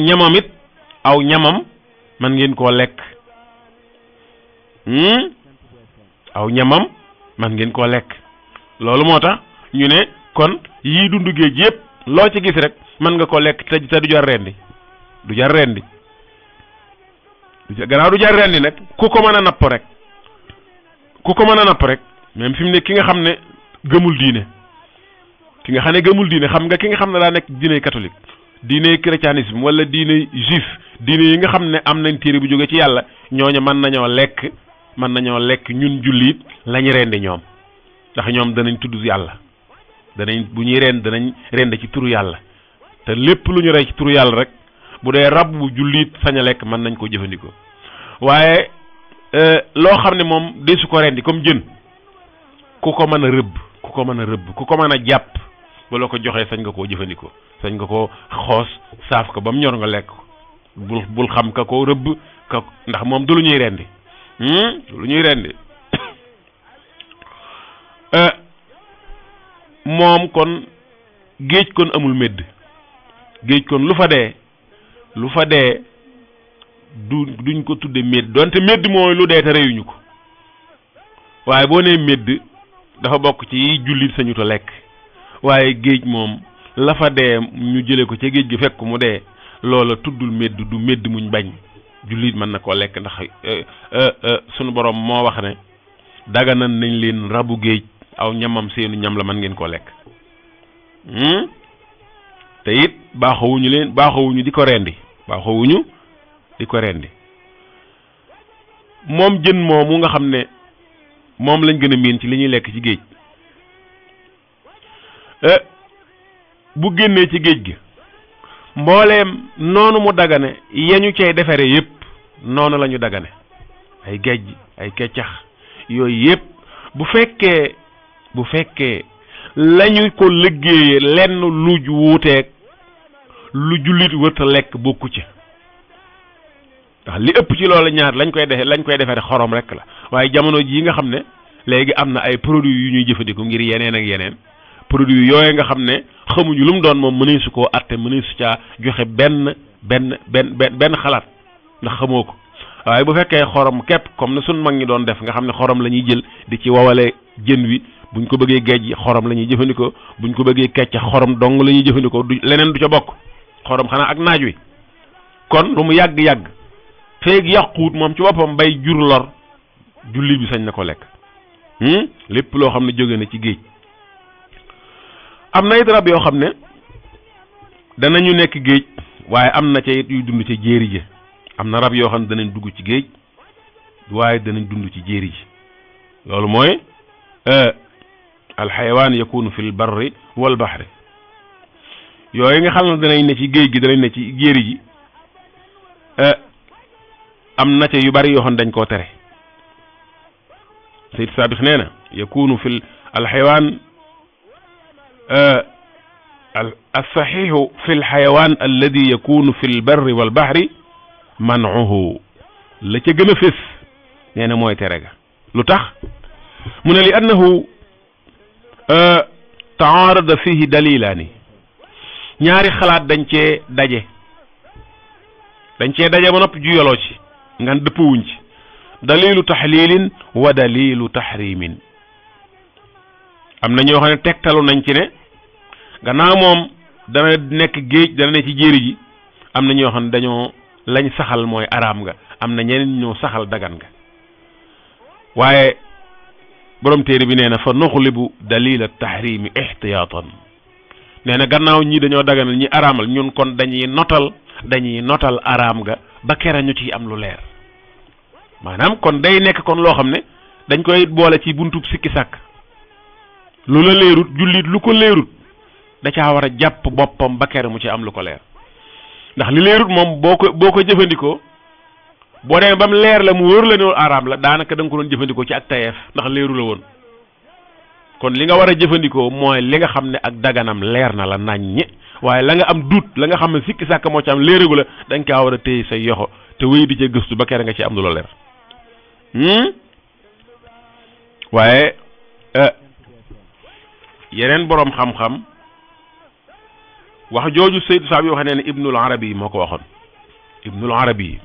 ñamam man ngeen koo lekk loolu moo tax ñu ne kon yii dund géej yépp loo ci gis rek mën nga ko lekk te du jar rendi gannaaw du jar rendi nag ku ko mën a napp rek ku ko mën a napp rek même fi mu ne ki nga xam ne gëmul diine ki nga xam ne gëmul diine xam nga ki nga xam ne daa nekk diine catholique diine chrétianisme wala diine juif diine yi nga xam ne am nañ téere bu jóge ci yàlla ñooñu mën nañoo lekk ñun jullit lañ rendi ñoom ndax ñoom danañ tudd yàlla danañ bu ñuy danañ rend ci turu yàlla te lépp lu ñu rey ci turu yàlla rek bu dee rab bu jullit sañ a lekk mën nañ koo jëfandikoo waaye loo xam ne moom desu ko rendi comme jën ku ko mën a rëbb ku ko mën a jàpp ba la ko joxee sañ nga koo jëfandikoo sañ nga koo xoos saaf ko ba mu ñor nga lekk bul xam ka ko rëbb ka ndax moom du lu ñuy rendi lu ñuy rendi moom kon géej kon amul medd géej kon lu fa dee duñ ko tudde medd donte medd mooy lu dee te reyuñu ko waaye boo nee medd dafa bokk ci jullit sañu ta lekk waaye géej moom la fa dee ñu jële ko ca géej gi fekk mu dee loola tuddul medd du medd muñ bañ jullit mën na koo lekk ndax sunu borom moo wax ne daganan nañ leen rabu géej aw ñamam seenu ñam la mën ngeen koo lekk te it baaxawuñu di ko rendi moom jën moomu nga xam ne moom lañ gën a miin ci li ñuy lekk ci géej bu génnee ci géej gi mbooleem noonu mu dagane yeñu cay defare yépp noonu la ñu dagane ay géej ay keccax yooyu yépp bu fekkee lañu ko liggéeyee lenn lu wuuteeg lu jullit wërta lekk bokku ci ndax li ëpp ci loolu ñaar lañ koy defare xorom rek la waaye jamono jii nga xam ne léegi am na ay produits yu ñuy jëfandikoo ngir yeneen ak yeneen produits yooyu nga xam ne xamuñu lu mu doon moom mënees su koo atte mënees su caa joxe benn xalaat ndax xamoo ko waaye bu fekkee xorom képp comme ne suñ mag ñi doon def nga xam ne xorom la ñuy jël di ci wawale jën wi buñ ko bëggee géej xorom la ñuy jëfandikoo buñ ko bëggee kecc xorom dong la ñuy jëfandikoo du leneen du ca bokk xorom xanaa ak naaj wi kon lu mu yàgg-yàgg feeg yàquwut moom ci boppam bay jur lor julli bi sañ na ko lekk lépp loo xam ne jóge na ci géej am na it rab yoo xam ne danañu nekk géej waaye am na ca it yuy dund ca jéeri ji am na rab yoo xam ne danañ dugg ci géej waaye danañ dund ci jéeri ji loolu mooy alxayawaan yakunu fi l barri wal baxri yooyu nga xam ne danañ ne ci géej gi danañ ne ci jéeri ji am na ca yu bari yoo xam ne dañ koo tere Sayyid Saabix nee na yakunu fi alxayawaan alsaxiixu fi lxayawaan alladi yakunu fi lbarri walbaxri mancuhu la ca gën a fés nee na mooy tere ga lu tax mu ne li annahu taarada fihi dalilaani ñaari xalaat dañ cee daje ba noppi ju yoloo ci ngan dëppwuñ ci dalilu taxlilin wa dalilu taxrimin am na ñoo xam ne tegtalu nañ ci ne gannaaw moom dana nekk géej dana ne ci jéeri ji am na ñoo xam ne dañoo lañ saxal mooy araam nga am na ñeneen ñoo saxal dagan nga waaye borom téere bi nee na fa nuxlibu dalil at tahrimi ihtiyaatan nee na gannaaw ñi dañoo daganal ñi araamal ñun kon dañuy notal araam nga ba kera ñu ci am lu leer maanaam kon day nekk kon loo xam ne dañ koy boole ci buntub sikki sàkk lu la leerut jullit lu ko leerut da caa war a jàpp boppam ba kere mu ci am lu ko leer ndax li leerut moom boo ko jëfandikoo boo demee ba mu leer la mu wóor la ne araam la daanaka da nga ko doon jëfandikoo ci ak tayeef ndax leeru la woon kon li nga war a jëfandikoo mooy li nga xam ne ak daganam leer na la naññi waaye la nga am duut la nga xam ne sikki sàkk moo ci am léeragu la da nga kaa war a téye say yoxo te wéy di ca gëstu ba kere nga ci am lu la leer waaye yeneen boroom xam-xam wax jooju Seydou Saab yoo xam ne Ibnul Arabi moo ko waxoon Ibnul Arabi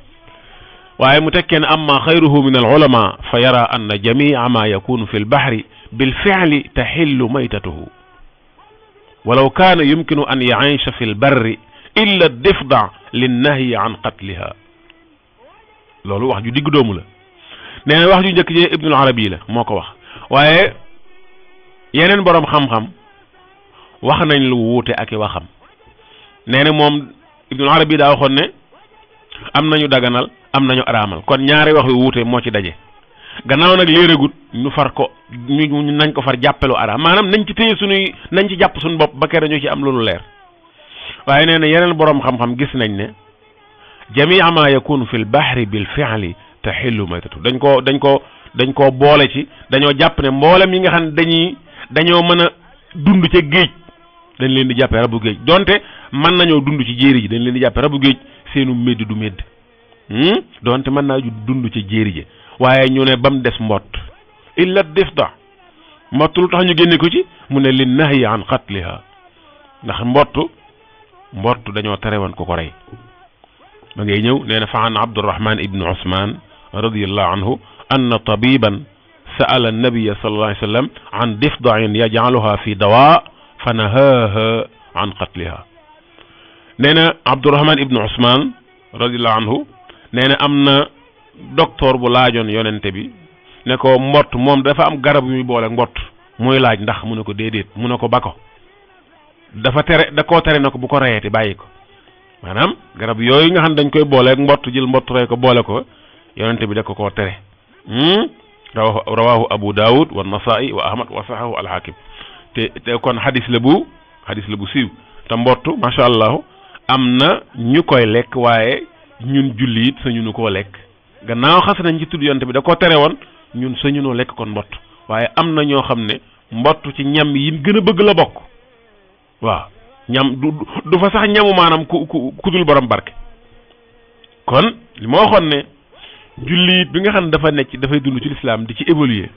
waaye mu tekkee ne amma xayruhu min al ulama fa yara anna jamia ma yakunu fi lbahri bilficli taxillu maytatuhu walaw kaana yumkinu an yaciisha fi lbarri illa difda linnahyi an qatliha loolu wax ju digg doomu la nee na wax ju njëkk ji Ibnul Arabi la moo ko wax waaye yeneen boroom xam-xam wax nañ lu wuute ak i waxam nee na moom Ibnul Arabi daa waxoon ne am nañu daganal am nañu araamal kon ñaari wax yu wuute moo ci daje gannaaw nag léeragut ñu far ko ñu nañ ko far jàppelu araam maanaam nañ ci téye suñuy nañ ci jàpp suñu bopp ba kere ñu ci am lu leer waaye nee na yeneen boroom xam-xam gis nañ ne jamia ma yakunu fi l bahri bil fi'li tahillu maytatu dañ koo boole ci dañoo jàpp ne mboolem yi nga xam ne dañoo mën a dund ca géej dañ leen di jàppee rabu géej donte mën nañoo dund ci jéeri ji dañ leen di jàppee rabu géej seenu médd du médd donte mën naa dund ci jéeri ji waaye ñu ne ba mu des mbott illa difda mbott lu tax ñu génne ko ci mu ne li nahyi an qatliha ndax mbott dañoo tere woon ko rey ma ngay ñëw nee na fa an Abdurrahman ibnu Usman radiyallahu anhu anna tabiban sa'ala an-nabiyya sallallahu alayhi wa sallam an difda'in yaj'aluha fi dawa fa nahaha an qatliha nee na Abdurrahman ibnu Usman radiyallahu anhu nee na am na docteur bu laajoon yonente bi ne ko mbott moom dafa am garab yu muy boole mbott muy laaj ndax mu ne ko déedéet mu ne ko ba ko dafa tere da koo tere na ko bu ko reyeeti bàyyi ko maanaam garab yooyu nga xam dañ koy booleeg mbott jël mbott rey ko boole ko yonente bi da ko koo tere rawahu Abu Dawud wa Nasa'i wa Ahmad wa sahahu al-Hakim te kon hadis la bu siiw te mbott macha allah am na ñu koy lekk waaye ñun julli it sañu nu koo lekk gannaaw xas nañ ci tudd yonte bi da koo tere woon ñun sañu noo lekk kon mbott waaye am na ñoo xam ne mbott ci ñam yi gën a bëgg la bokk waaw ñam du fa sax ñamu maanaam ku dul borom barke kon li ma waxoon ne jullit bi nga xam ne dafa nekk dafay dund ci lislaam di ci évoluer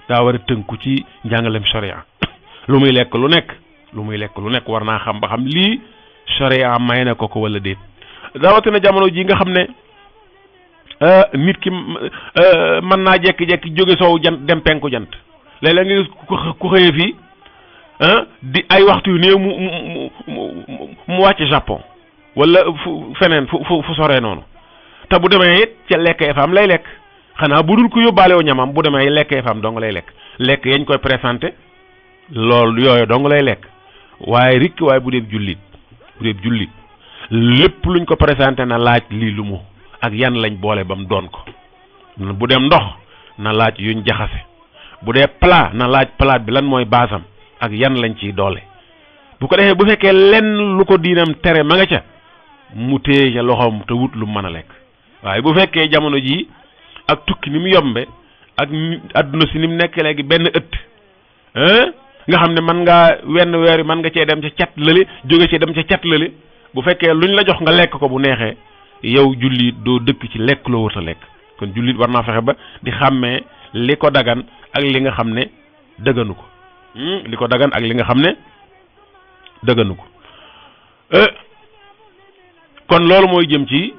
daa war a tënku ci njàngalem sharia lu muy lekk lu nekk war naa xam ba xam lii sharia may na ko wala déet rawatina jamono ji nga xam ne nit ki mën naa jekki-jekki jóge soow jant dem penku jant léeg-léeg nga gis ku xëyee fii di ay waxtu yu néew mu wàcc Japon wala feneen fu soree noonu te bu demee it ca lekkee faam lay lekk xanaa bu dul ko yóbbaale wu ñamam bu demee lekkee faam dong lay lekk yañ koy présenté loolu yooyu dong lay lekk waaye rikk waaye bu dee jullit lépp luñ ko présenté na laaj lii lu mu ak yan lañ boole ba mu doon ko bu dem ndox na laaj yuñ jaxase bu dee plat na laaj plat bi lan mooy baasam ak yan lañ ciy doole bu ko defee bu fekkee lenn lu ko diinam tere ma nga ca mu téye ca loxoom te wut lu mën a lekk waaye bu fekkee jamono jii ak tukki ni mu yombe ak adduna si ni mu nekk léegi benn ëtt nga xam ne mën ngaa wenn weer yi mën nga cee dem ca cat lële jóge ci dem ca cat lële bu fekkee luñ la jox nga lekk ko bu neexee yow jullit doo dëkk ci lekk loo wut a lekk kon jullit war naa fexe ba di xàmmee li ko dagan ak li nga xam ne dëgganu ko li ko dagan ak li nga xam ne dëgganu ko kon loolu mooy jëm ci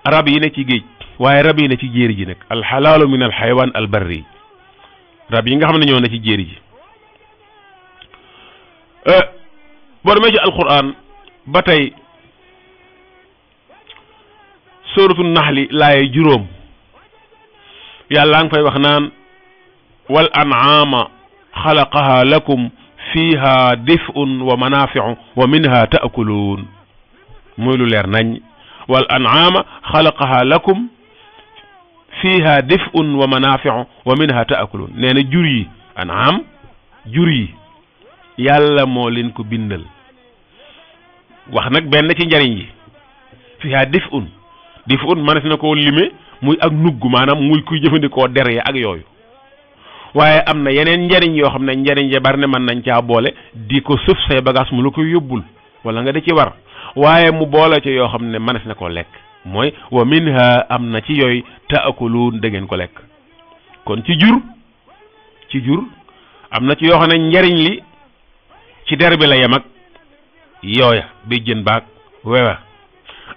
rab yi ne ci géej waaye rab yi ne ci jéeri ji nag alxalaalu min alxaywaan albarri rab yi nga xam ne ñoo ne ci jéeri ji boo demee ci alquran ba tey suratu naxli laaye juróom yàlla nga fay wax naan wal an'aama xalaqaha lakum fiha dif'un wa manafi'u wa minha ta'kuluun muy lu leer nañ wal an'aama xalaqaha lakum fiha dif'un wa manafi'u wa minha ta'kuluun nee na jur yi an'aam jur yi yàlla moo leen ko bindal wax nag benn ci njariñ yi fiha dif'un mënees na koo lime muy ak nugg maanaam muy kuy jëfandikoo der ya ak yooyu waaye am na yeneen njariñ yoo xam ne njariñ ya bari ne mën nañ caa boole di ko sëf say bagage mu la koy yóbbul wala nga di ci war waaye mu boole ci yoo xam ne mënees na koo lekk mooy wa minha am na ci yooyu taakuluun da ngeen ko lekk kon ci jur am na ci yoo xam ne njariñ li ci der bi la yem ak yooya bi jën baag wewa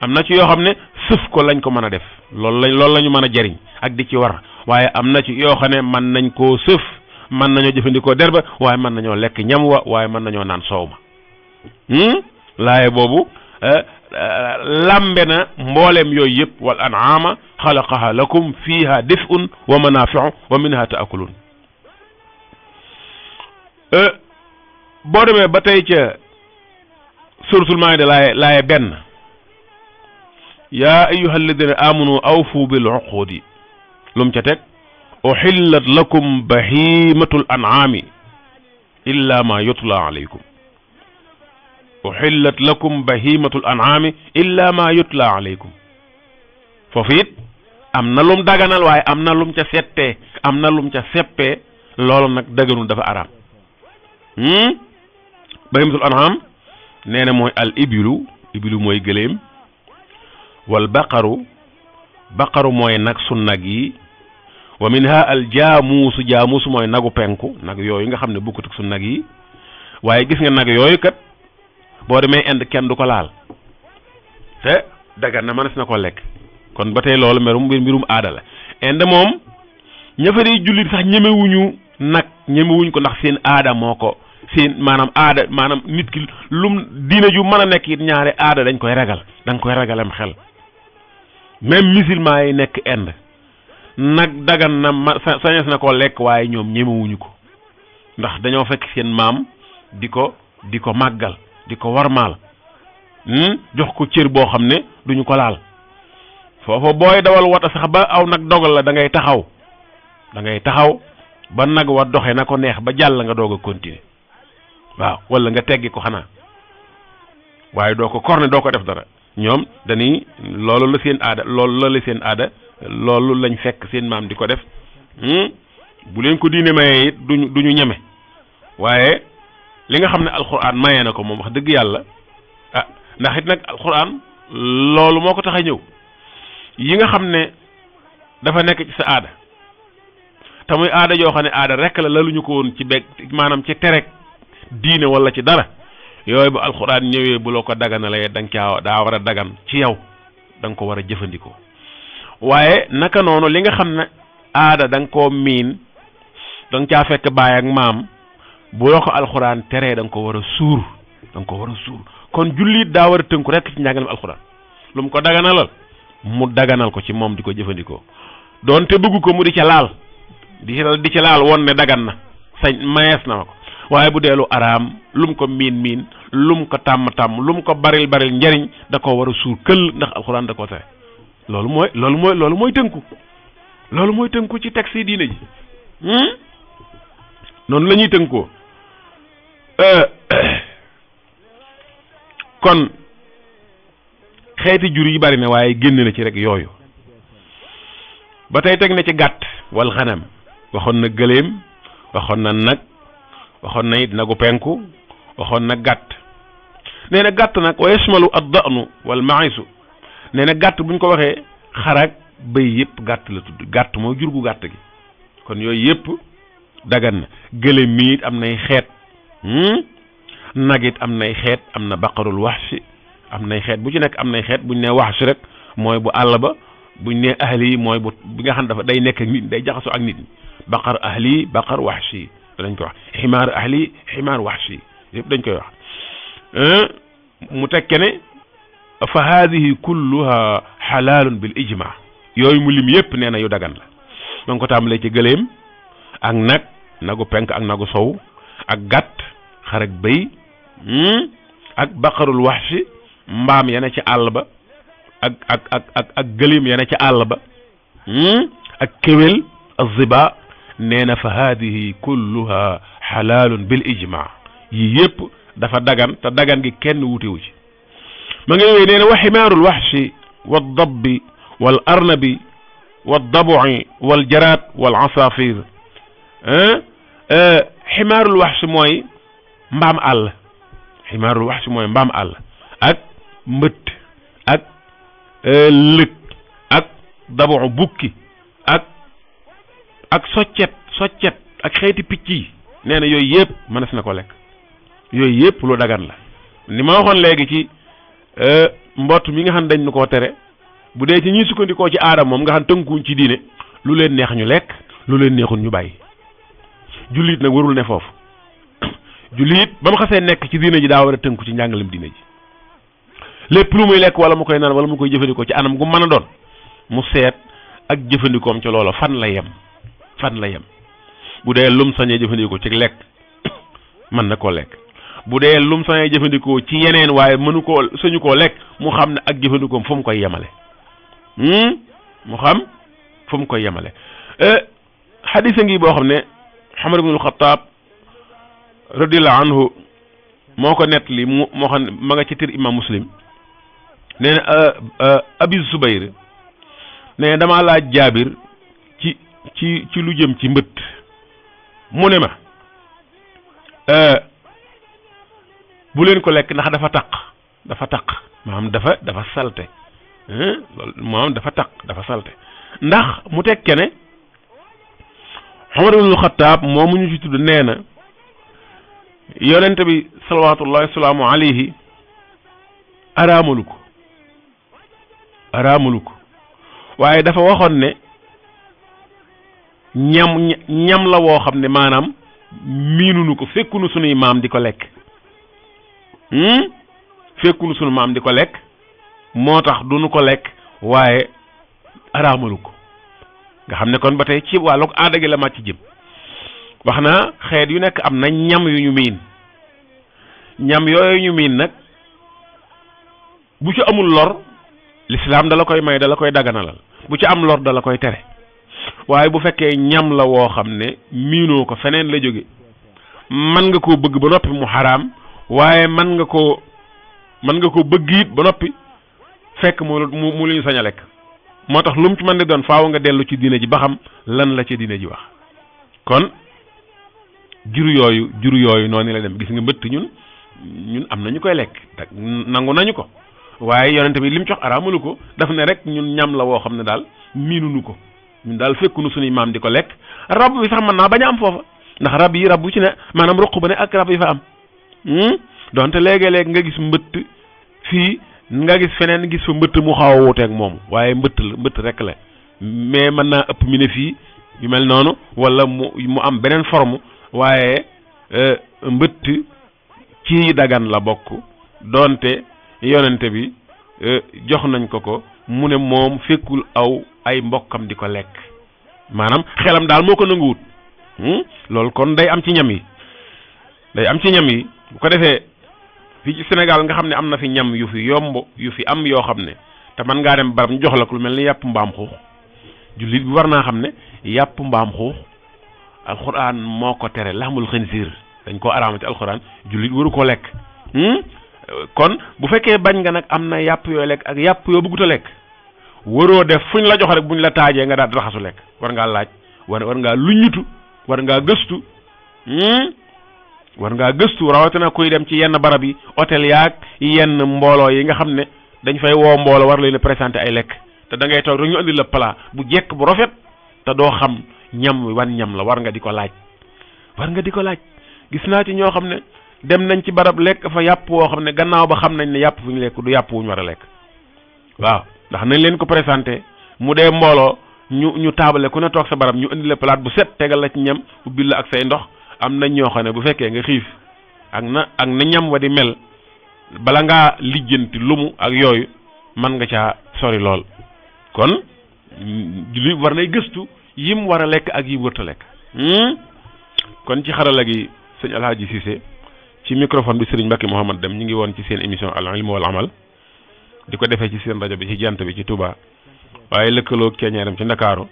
am na ci yoo xam ne sëf ko lañ ko mën a def loolu la ñu mën a jariñ ak di ci war waaye am na ci yoo xam ne mën nañ koo sëf mën nañoo jëfandikoo der ba waaye mën nañoo lekk ñam wa waaye mën nañoo naan soow ma laaye boobu lambe na mboolem yooyu yëpp wal an'ama xalaqaha lakum fiha dif'un wa manafi'u wa minha ta'kulun boo demee ba tey ca suratul maida laaye benn yaa ayyuha alladina amanu awfu bil uqudi lum ca teg uhillat lakum bahimatul an'ami illa ma yutla alaykum uhillat lakum bahimatul an'ami illa ma yutla alaykum foofu it am na lum daganal waaye am na lum ca settee am na lum ca seppee loolu nag daganul dafa araam bahimatul an'am nee na mooy al ibilu mooy gëléem wal baqaru mooy nag su nag yi wa minha al jaamuusu mooy nagu penku nag yooyu nga xam ne bukkut ak su nag yi waaye gis nga nag yooyu kat boo demee Inde kenn du ko laal te dagan na mënees na ko lekk kon ba tey loolu mbirum aada la Inde moom ña fa di jullit sax ñemewuñ ko ndax seen aada moo ko seen maanaam nit ki lum diina ju mën a nekk it ñaari aada dañ koy ragal ragalam xel même musulman yi nekk Inde nag dagan na sañes na ko lekk waaye ñoom ñemewuñu ko ndax dañoo fekk seen maam di ko màggal di ko warmaal jox ko cër boo xam ne duñu ko laal foofa booy dawal wata sax ba aw nag dogal la da ngay taxaw ba nag wa doxe na ko neex ba jàll nga doog a continuer waaw wala nga teggi ko xanaa waaye doo ko korne doo ko def dara ñoom dañuy loolu la seen aada loolu lañ fekk seen maam di ko def bu leen ko diine mayee it duñu ñeme waaye li nga xam ne alxuraan mayee na ko moom wax dëgg yàlla ndax it nag alxuraan loolu moo ko tax a ñëw yi nga xam ne dafa nekk ci sa aada te muy aada joo xam ne aada rek la laluñu ko woon ci beeg maanaam ci terek diine wala ci dara yooyu bu alxuraan ñëwee bu loo ko daganalee daa war a dagan ci yow da nga ko war a jëfandikoo waaye naka noonu li nga xam ne aada da nga koo miin da nga caa fekk baay ak maam bu loo ko alxuraan teree da nga ko war a suur kon jullit daa war a tënku rek ci njàngalem alxuraan lu mu ko daganalal mu daganal ko ci moom di ko jëfandikoo doonte bëgg ko mu di ca laal di ca laal woon ne dagan na mayees na ma ko waaye bu deelu araam lum ko miin lum ko tàmm lum ko baril njariñ da ko war a suur këll ndax alxuraan da koo tere loolu mooy tënku ci texte yi diine ji noonu la ñuy tënkoo kon xeeti jur yi bari na waaye génn na ci rek yooyu ba tey teg na ci gàtt wal xanam waxoon na gëléem waxoon na nag waxoon na it nagu penku waxoon na gàtt nee na gàtt nag wa yashmalu ad-da'nu wal ma'isu nee na gàtt buñ ko waxee xarak bëy yëpp gàtt la tudd gàtt mooy jur gu gàtt gi kon yooyu yëpp dagan na gëléem mi it am nay xeet nag it am nay xeet am na baqarul waxshi am nay xeet bu ci nekk am nay xeet buñ ne waxshi rek mooy bu àll ba buñ ne ahli mooy bi nga xam dafa day nekk ak nit day jaxasoo ak nit ñi baqar ahli baqar waxshi dañ koy wax ximaar ahli ximaar waxshi yëpp dañ koy wax mu tekke ne fa haadihi kulluha xalaalun bil ijma yooyu mu lim yëpp nee na yu dagan la ma ngi ko tàmbalee ci gëléem ak nag nagu penk ak nagu sow ak gàtt xar ak bëy ak baqarul waxshi mbaam yene ci àll ba ak gëléem yene ci àll ba ak kéwél az-ziba nee na fa haadihi kulluha xalaalun bil ijma yii yëpp dafa dagan te dagan gi kenn wutewu ci ma nga yooyu nee na wa ximaarul waxshi wal dabbi wal arnabi wal dabu'i wal jaraat wal asafir ximaarul waxshi mooy mbaam àll ximaarul waxshi mooy mbaam àll ak mbëtt ak lëg ak dabu'u bukki ak soccet ak xeeti picc yi nee na yooyu yëpp mënees na ko lekk yooyu yëpp lu dagan la ni ma waxoon léegi ci mbott mi nga xam dañ nu koo tere bu dee ci ñuy sukkandikoo ci aadam moom nga xam tënkuñ ci diine lu leen neex ñu lekk lu leen neexul ñu bàyyi jullit nag warul ne foofu jullit ba mu xasee nekk ci diine ji daa war a tënku ci njàngalem diine ji lépp lu muy lekk wala mu koy naan wala mu koy jëfandikoo ci anam gu mën a doon mu seet ak jëfandikoom ca loola fan la yem bu dee lum sañee jëfandikoo ci lekk mën na koo lekk bu dee lum sañee jëfandikoo ci yeneen waaye mënu koo sañu koo lekk mu xam ne ak jëfandikoom fu mu koy yemale mu xam fu mu koy yemale xadisa ngi boo xam ne Umar ibnul Xattaab radiyallahu anhu moo ko nettali moo xam ne ma nga ci tir imam Muslim nee na Abi Zubayr nee na damaa laaj Jaabir ci lu jëm ci mbëtt mu ne ma bu leen ko lekk ndax dafa taq maanaam dafa salte loolu maanaam dafa salte ndax mu tekke ne Umar ibnul Xattaab moomu ñu ci tudd nee na yonente bi salawatullahi wasalaamu alayhi araamalu ko waaye dafa waxoon ne ñam la woo xam ne maanaam miinunu ko fekkunu sunuy maam di ko lekk fekkunu sunu maam di ko lekk moo tax duñu ko lekk waaye araamalu ko nga xam ne kon ba tey ci wàllu aada gi la màcc jëm wax na xeet yu nekk am na ñam yu ñu miin ñam yooyu ñu miin nag bu ci amul lor lislaam dala koy may dala koy daganalal bu ci am lor dala koy tere waaye bu fekkee ñam la woo xam ne miinoo ko feneen la jóge man nga koo bëgg ba noppi mu xaraam waaye man nga koo bëgg it ba noppi fekk mu lu ñu sañ a lekk moo tax lu mu ci mën di doon faaw nga dellu ci diine ji ba xam lan la ci diine ji wax kon juru yooyu noonu la dem gis nga mbëtt ñun am na ñu koy lekk nangu nañu ko waaye yonente bi li mu jox araamalu ko daf ne rek ñun ñam la woo xam ne daal miinunu ko ñun daal fekkunu suñuy maam di ko lekk rab bi sax mën naa bañ a am foofa ndax rab yi rab bu ci ne maanaam ruq ba ne ak rab yi fa am donte léegi-léeg nga gis mbëtt fii nga gis feneen gis fa mbëtt mu xaw a wuuteeg moom waaye mbëtt rek la mais mën naa ëpp mi ne fii yu mel noonu wala mu am beneen forme waaye mbëtt ci dagan la bokk donte yonente bi jox nañ ko mu ne moom fekkul ay mbokkam di ko lekk maanaam xelam daal moo ko nanguwut loolu kon day am ci ñam yi bu ko defee fii ci Sénégal nga xam ne am na fi ñam yu fi yomb yu fi am yoo xam ne te man ngaa dem barab ñu jox la ko lu mel ni yàpp mbaam xuux jullit bi war naa xam ne yàpp mbaam xuux alxuraan moo ko tere laxmul xinsiir dañ koo araama ci alxuraan jullit waru ko lekk kon bu fekkee bañ nga nag am na yàpp yoo lekk ak yàpp yoo bëggut a lekk waroo def fuñ la jox rek buñ la taajee nga daal di raxasu lekk war ngaa laaj war ngaa luññutu war ngaa gëstu rawatina kuy dem ci yenn barab yi hôtel yaag yenn mbooloo yi nga xam ne dañ fay woo mbooloo war leen a présenté ay lekk te da ngay toog rek ñu andi la plat bu jekk bu rafet te doo xam ñam wan ñam la war nga di ko laaj gis naa ci ñoo xam ne dem nañ ci barab lekk fa yàpp woo xam ne gannaaw ba xam nañ ne yàpp fu ñu lekk du yàpp wu ñu war a lekk waaw ndax nañ leen ko présenté mu dee mbooloo ñu taabale ku ne toog sa barab ñu indi la plat bu set tegal la ci ñam ubbil la ak say ndox am nañ ñoo xam ne bu fekkee nga xiif ak na ñam wa di mel bala ngaa lijjanti lumu ak yooyu mën nga caa sori lool kon li war nay gëstu yim war a lekk ak yim wërta lekk kon ci xarala gi sëñ Alhaji Cissé ci microphone bi Serigne Mbacké Mouhamad Dem ñu ngi woon ci seen émission al ilm wal amal di ko defee ci seen rajo bi ci jant bi ci Touba waaye lëkkaloo keñeeram ci Ndakaaru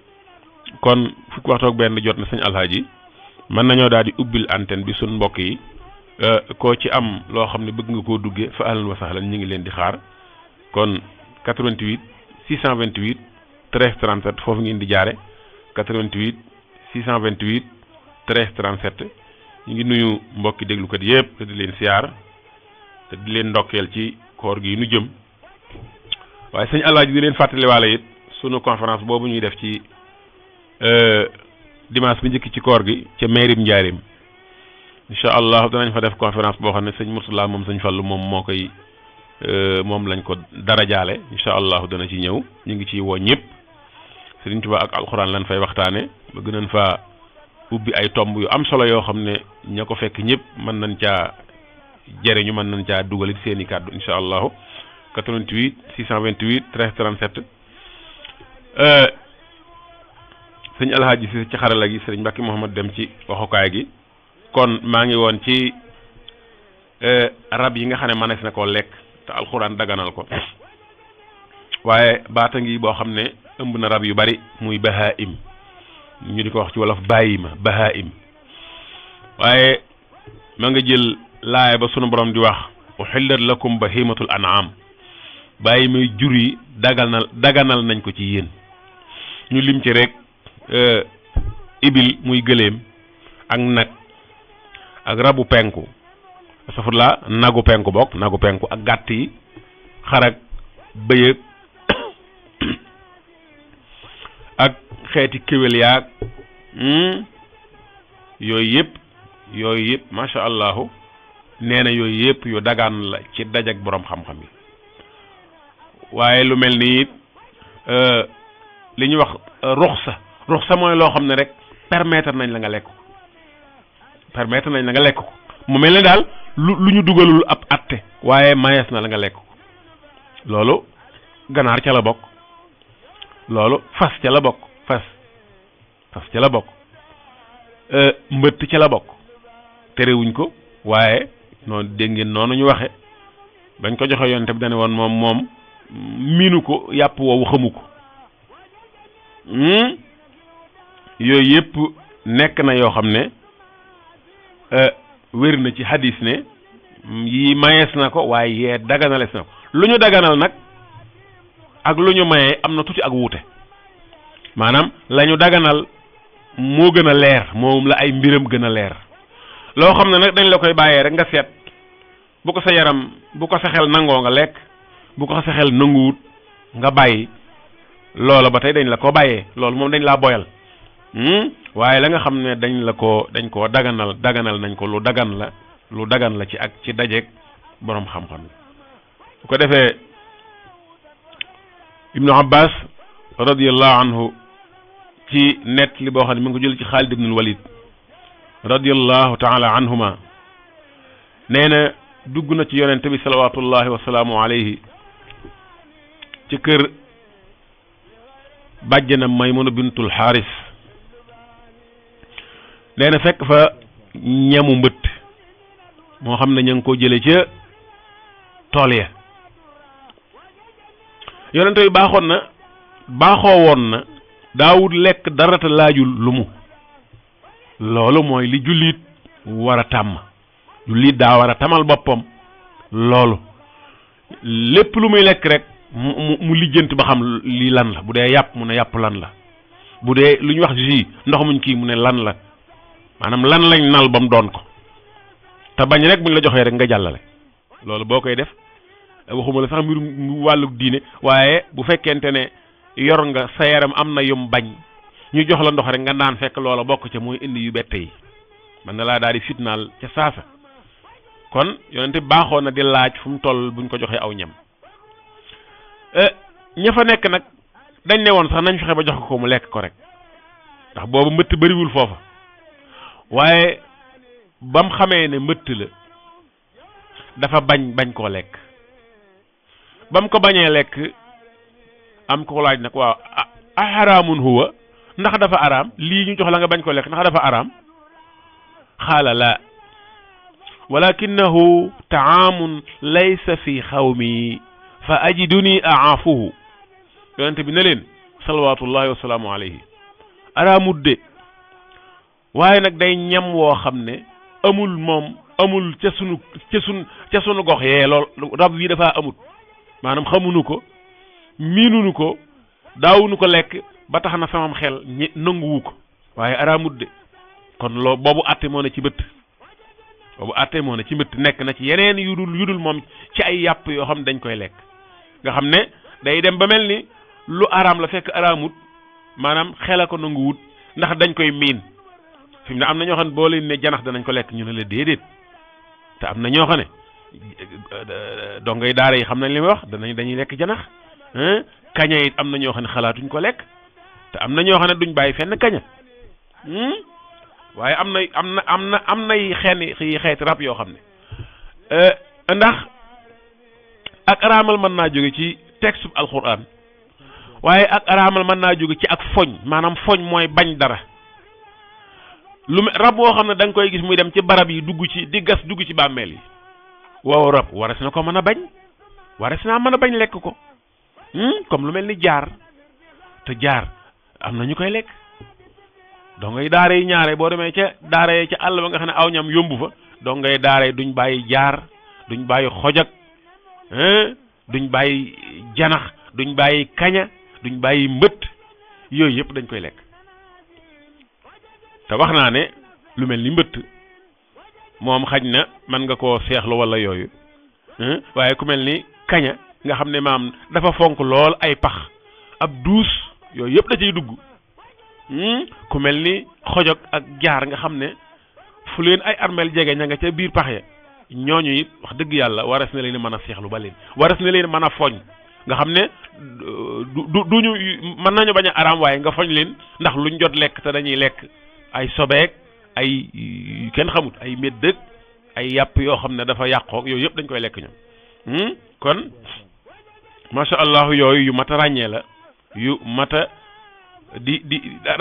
kon fukki waxtu ak benn jot na sëñ Alhaji mën nañoo daal di ubbil antenne bi suñ mbokk yi koo ci am loo xam ne bëgg nga koo duggee fa ahlan wa sahlan ñu ngi leen di xaar kon 88 628 13 37 foofu ngeen di jaare 88 628 13 37 ñu ngi nuyu mbokki déglukat yëpp te di leen siyaar te di leen ndokkeel ci koor gi nu jëm waaye sëñ Alaaji di leen fàttaliwaale it sunu conférence boobu ñuy def ci dimanche bi njëkk ci koor gi ca mairie Njaareem incha allah danañ fa def conférence boo xam ne sëñ Murtala moom sëñ Fallu moom moom lañ ko darajaale incha allah dana ci ñëw ñu ngi ciy woo ñëpp Sëriñ Tuubaa ak alxuraan lañ fay waxtaane ba gënoon fa ubbi ay tomb yu am solo yoo xam ne ña ko fekk ñëpp mën nañ caa jëriñu mën nañ caa dugal it seen i kàddu incha allahu 88 628 13 37 sëñ Alhaaji si ci xarala gi sëriñ Mbacke Mouhamad dem ci waxukaay gi kon maa ngi woon ci rab yi nga xam ne mënees na koo lekk te alxuraan daganal ko waaye baata ngi boo xam ne ëmb na rab yu bari muy bahaim ñu di ko wax ci wolof bàyyima bahaim waaye ma nga jël laaya ba sunu borom di wax uhillat lakum bahimatul an'am bàyyi may jur yi daganal nañ ko ci yéen ñu lim ci rek ibil muy gëléem ak nag ak rabu penku safurla nagu penku bokk nagu penku ak gàtt yi xarak bëyëg ak xeeti kéwél yaag yooyu yëpp macha allahu nee na yooyu yëpp yu dagaan la ci dajak borom xam-xam yi waaye lu mel ni li ñuy wax ruxsa mooy loo xam ne rek permettre nañ la nga lekk ko mu mel ne daal lu ñu dugalul ab atte waaye mayees na la nga lekk ko loolu ganaar ca la bokk loolu fas ca la bokk fas ca la bokk mbëtt ca la bokk terewuñ ko waaye noonu dégg ngeen noonu ñu waxe bañ ko joxe yonte bi dane woon moom miinu ko yàpp woowu xamu ko yooyu yëpp nekk na yoo xam ne wér na ci hadis ne yi mayees na ko waaye yee daganalees na ko lu ñu daganal nag ak lu ñu mayee am na tuuti ak wuute maanaam la ñu daganal moo gën a leer moom la ay mbiram gën a leer loo xam ne nag dañ la koy bàyyee rek nga seet bu ko sa xel nangoo nga lekk bu ko sa xel nanguwut nga bàyyi loola ba tey dañ la ko bàyyee loolu moom dañ laa boyal waaye la nga xam ne dañ koo daganal nañ ko lu dagan la ci dajeeg borom xam-xam bu ko defee Ibnu Abbas radiyallahu anhu ci net li boo xam ne mi ngi ko jël ci Xaalid ibnul Walid radiyallahu taala anhuma nee na dugg na ci yonente bi salawatullahi wasalaamu alayhi ci kër bàjjanam Maymuna bintul Xaaris nee na fekk fa ñamu mbëtt moo xam ne ña ngi ko jële ca tool ya yonente bi baaxoo woon na daawud lekk dara te laajul lu mu loolu mooy li jullit war a tàmm jullit daa war a tamal boppam loolu lépp lu muy lekk rek mu lijjanti ba xam lii lan la bu dee yàpp mu ne yàpp lan la bu dee lu ñu wax jus ndox muñ kii mu ne lan la maanaam lan lañ nal ba mu doon ko te bañ rek buñ la joxee rek nga jàllale loolu boo koy def waxuma la sax mbirum wàllu diine waaye bu fekkente ne yor nga sa yaram am na yum bañ ñu jox la ndox rek nga naan fekk loola bokk ca mooy indi yu bette yi man na laa daal di fitnaal ca saasa kon yonente baaxoo na di laaj fu mu toll buñ ko joxee aw ñam ña fa nekk nag dañ ne woon sax nañ fexe ba jox ko mu lekk ko rek ndax boobu mbëtt bariwul foofa waaye bam xamee ne mbëtt la dafa bañ koo lekk bam ko bañee lekk am ko laaj nag waaw a xaraamun huwa ndax dafa araam lii ñu jox la nga bañ ko lekk ndax dafa araam xaala la walakinahu taamun laysa fi xawmi fa ajiduni aafuhu yonente bi ne leen salawatullahi wasalaamu alayhi araamut de waaye nag day ñam woo xam ne amul ca sunu gox yee lool rab wi dafa amut maanaam xamuñu ko miinuñu ko daawuñu ko lekk ba tax na samam xel nanguwu ko waaye araamut de kon boobu atte moo ne ci bëtt nekk na ci yeneen yudul moom ci ay yàpp yoo xam ne dañ koy lekk nga xam ne day dem ba mel ni lu araam la fekk araamut maanaam xel a ko nanguwut ndax dañ koy miin fi mu ne am na ñoo xam ne boo leen ne janax danañ ko lekk ñu ne la déedéet te am na ñoo xam ne dongay daara yi xam nañ li may wax dañuy lekk janax kaña it am na ñoo xam ne xalaatuñ ko lekk te am na ñoo xam ne duñ bàyyi fenn kaña waaye am nay xeeti rab yoo xam ne ndax ak araamal mën naa jóge ci texte alquran waaye ak araamal mën naa jóge ci ak foñ maanaam foñ mooy bañ dara lu rab woo xam ne da nga koy gis muy dem ci barab yi dugg ci di gas dugg ci bàmmeel yi waaw rab wares na ko mën a bañ wares naa mën a bañ lekk ko comme lu mel ni jaar te jaar am na ñu koy lekk donc ngay daara yi ñaare boo demee ca daara yi ca àll ba nga xam ne aw ñam yombu fa donc ngay daara yi duñ bàyyi jaar duñ bàyyi xojak duñ bàyyi janax duñ bàyyi kaña duñ bàyyi mbëtt yooyu yëpp dañ koy lekk te wax naa ne lu mel ni mbëtt moom xaj na mën nga koo seexlu wala yooyu waaye ku mel ni kaña nga xam ne maam dafa fonk lool ay pax ab duus yooyu yëpp da ciy dugg ku mel ni xojog ak jaar nga xam ne fu leen ay armeel jege ña nga ca biir pax ya ñooñu it wax dëgg yàlla waras na leen mën a seexlu ba leen waras na leen mën a foñ nga xam ne duñu mën nañu bañ a araam waaye nga foñ leen ndax luñ jot lekk te dañuy lekk ay sobeek ay kenn xamut ay méddëg ay yàpp yoo xam ne dafa yàqoog yooyu yëpp dañ koy lekk ñoom kon macha allah yooyu yu mat a ràññee la yu mat a di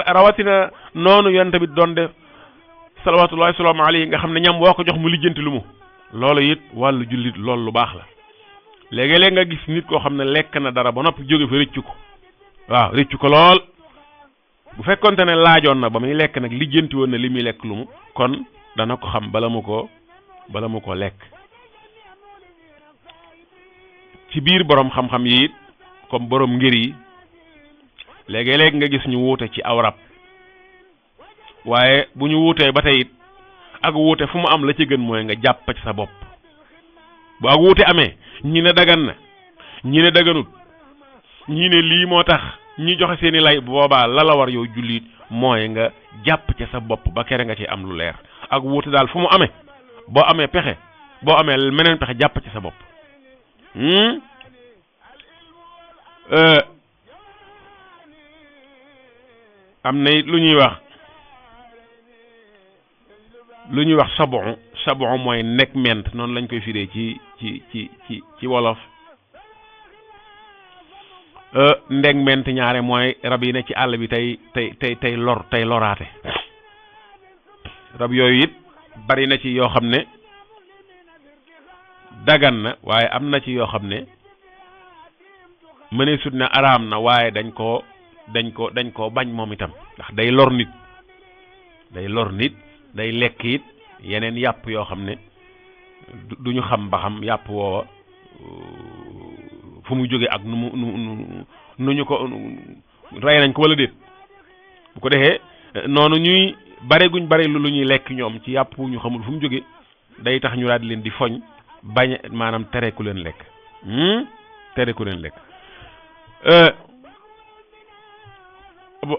rawatina noonu yoon tamit doon def salawatullahi salaamu alayhi nga xam ne ñam woo ko jox mu lijjanti lu mu loolu it wàllu jullit loolu lu baax la léegi-léeg nga gis nit koo xam ne lekk na dara ba noppi jóge fa rëccu ko waaw rëccu ko lool bu fekkonte ne laajoon na ba muy lekk nag lijjanti woon na li muy lekk lu mu kon dana ko xam bala mu ko lekk ci biir borom xam-xam yi it comme borom ngir yi léegi-léeg nga gis ñu wuute ci aw rab waaye bu ñu wuutee ba tey it ak wuute fu mu am la ci gën mooy nga jàpp ci sa bopp bu ak wuute amee ñi ne dagan na ñi ne daganut ñi ne lii moo tax ñi joxe seeni lay boobaa la war yow jullit mooy nga jàpp ci sa bopp ba kere nga ci am lu leer ak wuute daal fu mu amee boo amee pexe boo amee meneen pexe jàpp ci sa bopp am na it lu ñuy wax sabon mooy nekk ment noonu lañ koy firee ci wolof ndeg ment ñaare mooy rab yi ne ci àll bi tey loraate rab yooyu it bari na ci yoo xam ne dagan na waaye am na ci yoo xam ne mëne sut na araam na waaye dañ koo bañ moom itam ndax day lor nit day lekk it yeneen yàpp yoo xam ne duñu xam ba xam yàpp woowa fu mu jóge ak nu ñu ko rey nañ ko wala déet bu ko defee noonu ñuy bare lu ñuy lekk ñoom ci yàpp ñu xamul fu mu jóge day tax ñu daal di leen di foñ bañ maanaam tere ku leen lekk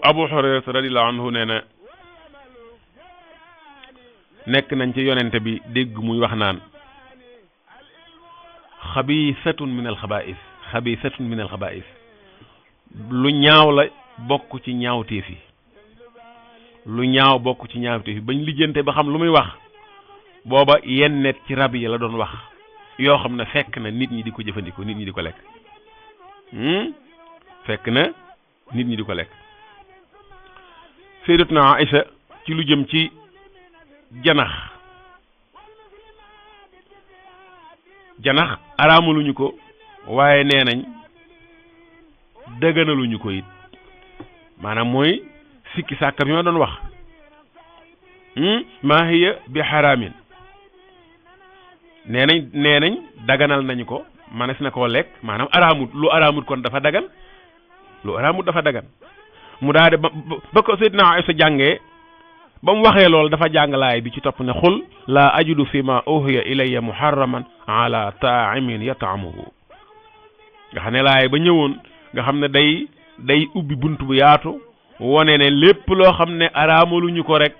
Abu Hurayra radiyallahu anhu nee na nekk nañ ci yonente bi dégg muy wax naan xabiisatun min alxabaa'is lu ñaaw la bokk ci ñaawteef yi bañ lijjante ba xam lu muy wax booba yennet ci rab yi la doon wax yoo xam ne fekk na nit ñi di ko jëfandikoo nit ñi di ko lekk Sayyidatuna Aïcha ci lu jëm ci janax araamaluñu ko waaye nee nañ dëgganaluñu ko it maanaam mooy sikki sàkka bi ma doon wax maa hiya bi xaraamin nee nañ daganal nañu ko manes na koo lekk maanaam araamut lu araamut kon dafa dagan mu daal de ba ko Seydina Aysa jàngee ba mu waxee loolu dafa jàng laay bi ci topp ne xul laa ajidu fi ma uhiya ilayya muharraman ala taa'imin yat'amuhu nga xam ne laay ba ñëwoon nga xam ne day ubbi bunt bu yaatu wone ne lépp loo xam ne araamaluñu ko rek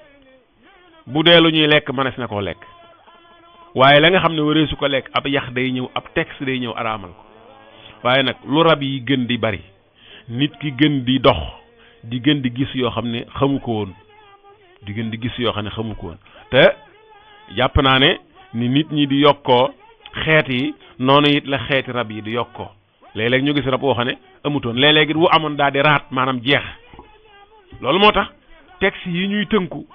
bu dee lu ñuy lekk mënees na koo lekk waaye la nga xam ne wareesu ko lekk ab yax day ñëw ab texte day ñëw araamal ko waaye nag lu rab yi gën di bari nit ki gën di dox di gën di gis yoo xam ne xamu ko woon te jàpp naa ne ni nit ñi di yokkoo xeet yi noonu it la xeeti rab yi di yokkoo léeg-léeg ñu gis rab woo xam ne amutoon léeg-léeg it wu amoon daal di raat maanaam jeex loolu moo tax texte yi ñuy tënku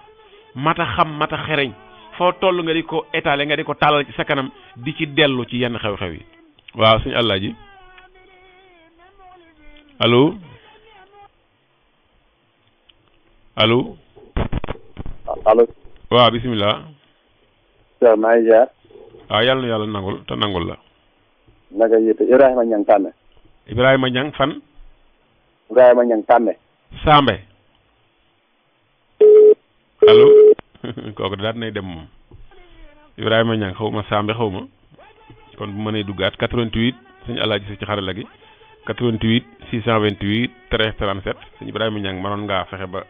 mata xam mata xereñ foo toll nga di ko étaler nga di ko tàllal ci sa kanam di ci dellu ci yenn xew-xew yi waaw suñu àllaa ji allo allo allo waaw bisimilah sër maa ngi jaar waaw yàlla na yàlla nangul te nangul la naka yite Ibrahima Niang Tànne Ibrahima Niang fan Ibrahima Niang Tànne Sambe allo kooku daal nay dem moom Ibrahima Niang xaw ma Sambe xaw ma kon bu mënee duggaat 88 suñu alaaji si ci xarala gi 88 628 13 37 suñu Ibrahima Niang mënoon ngaa fexe ba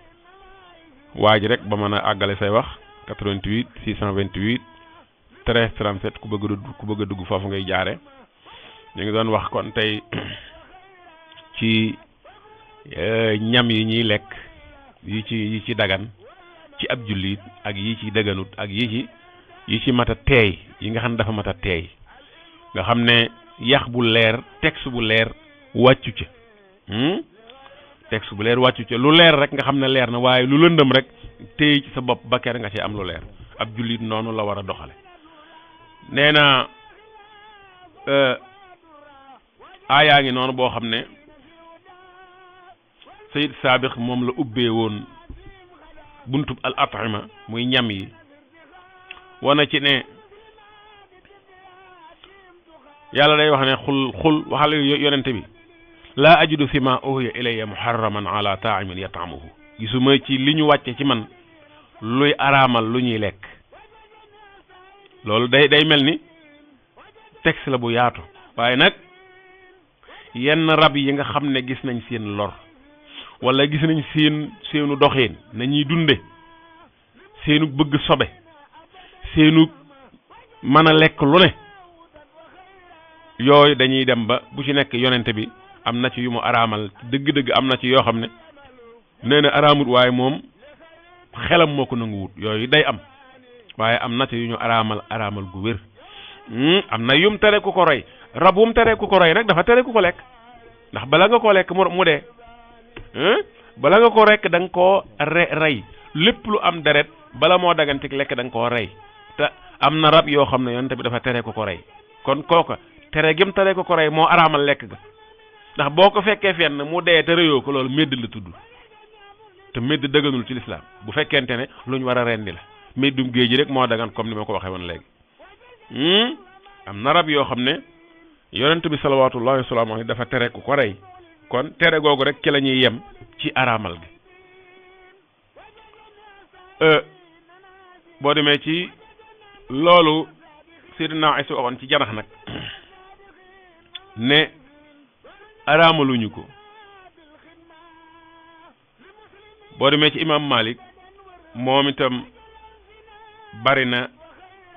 waaj rek ba mën a àggale say wax 88 628 13 37 ku bëgg a dugg foofu ngay jaare ñu ngi doon wax kon tey ci ñam yi ñuy lekk yi ci dagan ci ab jullit ak yi ci dëgganut ak yi ci mat a teey yi nga xam ne dafa mat a teey nga xam ne yax bu leer texte bu leer wàccu ca texte bu leer wàccu ca lu leer rek nga xam ne leer na waaye lu lëndëm rek teey ci sa bopp ba ker nga ci am lu leer ab jullit noonu la war a doxale nee na aayaa ngi noonu boo xam ne Sayyid Saabiq moom la ubbee woon buntub al at'ima muy ñam yi wana ci ne yàlla day wax ne xul waxal yonente bi laa ajidu fi ma uhiya ilayya muharraman ala taa'imin yat'amuhu gisuma ci li ñu wàcce ci man luy araamal lu ñuy lekk loolu day mel ni texte la bu yaatu waaye nag yenn rab yi nga xam ne gis nañ seen lor wala gis nañ seenu doxin nañuy dunde seenu bëgg sobe seenu mën a lekk lu ne yooyu dañuy dem ba bu ci nekk yonente bi am na ci yu mu araamal dëgg-dëgg am na ci yoo xam ne nee na araamut waaye moom xelam moo ko nanguwut yooyu day am waaye am na ci yu ñu araamal gu wér am na yum tere ku ko rey rab wum tere ku ko rey nag dafa tere ku ko lekk ndax bala nga koo lekk mu dee bala nga ko rekk da nga koo rey lépp lu am deret bala moo dagantik lekk da nga koo rey te am na rab yoo xam ne yonent bi dafa tere ku ko rey kon kooka tere gim tere ku ko rey moo araamal lekk ga ndax boo ko fekkee fenn mu dee te reyoo ko loolu médd la tudd te médd dëgganul ci lislaam bu fekkente ne lu ñu war a rendi la méddum géej gi rek moo dagan comme ni ma ko waxee woon léegi am na rab yoo xam ne yonent bi salawaatullahi wa salaamu alayhi dafa tere ku ko rey kon tere googu rek ci la ñuy yem ci araamal gi boo demee ci loolu Seydina Isa waxoon ci janax nag ne araamaluñu ko boo demee ci imam Malik moom itam bari na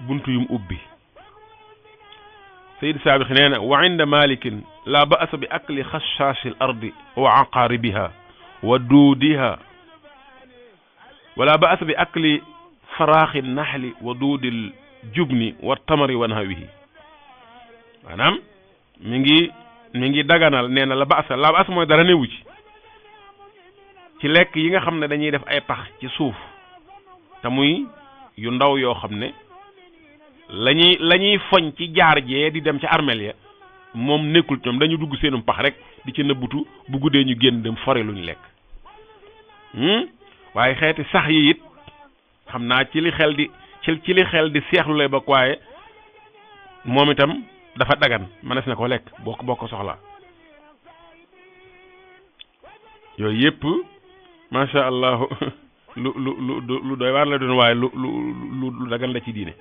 buntu yum ubbi Sayyid Saabiq nee na wa inda malikin la ba'sa bi akli xashaashi al ardi wa aqaaribiha wa duudiha wala ba'sa bi akli faraaxi naxli wa duudil jubni wa tamari wa nahwihi maanaam mi ngi daganal nee na la ba'sa mooy dara newu ci lekk yi nga xam ne dañuy def ay pax ci suuf te muy yu ndaw yoo xam ne lañuy foñ ci jaar jee di dem ca armeel ya moom nekkul ñoom dañu dugg seenum pax rek di ci nëbbutu bu guddee ñu génn dem fore luñu lekk waaye xeeti sax yi it xam naa ci li xel di seexlu lay bokk waaye moom itam dafa dagan mënees na ko lekk boo ko soxlaa yooyu yëpp masha Allah lu doy waar la doon waaye lu dagan la ci diine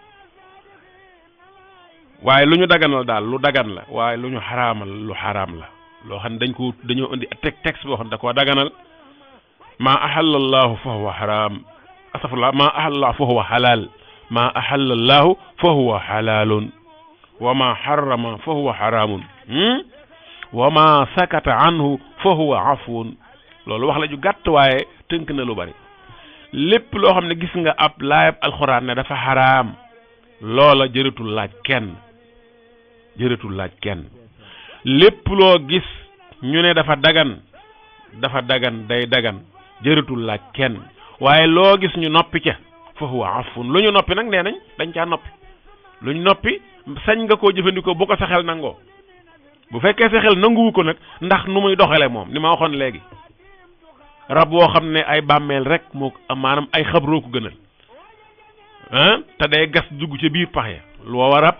waaye lu ñu daganal daal lu dagan la waaye lu ñu xaraamal lu xaraam la loo xam ne dañoo indi texte boo xam ne da koo daganal maa ahallallahu fa huwa xaraam astafurlah maa ahallallahu fa huwa xalaal maa ahallallahu fa huwa xalaalun wa maa xarama fa huwa xaraamun wa maa sakata anhu fa huwa afwun loolu wax la ju gàtt waaye tënk na lu bari lépp loo xam ne gis nga ab laayab alxuraan ne dafa xaraam loola jëratul laaj kenn jëratul laaj kenn lépp loo gis ñu ne dafa dagan day dagan jëratul laaj kenn waaye loo gis ñu noppi ca fa huwa afun lu ñu noppi nag nee nañ dañ caa noppi lu ñu noppi sañ nga koo jëfandikoo bu ko sa xel nangoo bu fekkee sa xel nanguwu ko nag ndax nu muy doxale moom ni ma waxoon léegi rab woo xam ne ay bàmmeel rek moo maanaam ay xabroo ko gënal te day gas dugg ca biir pax ya lu wa rab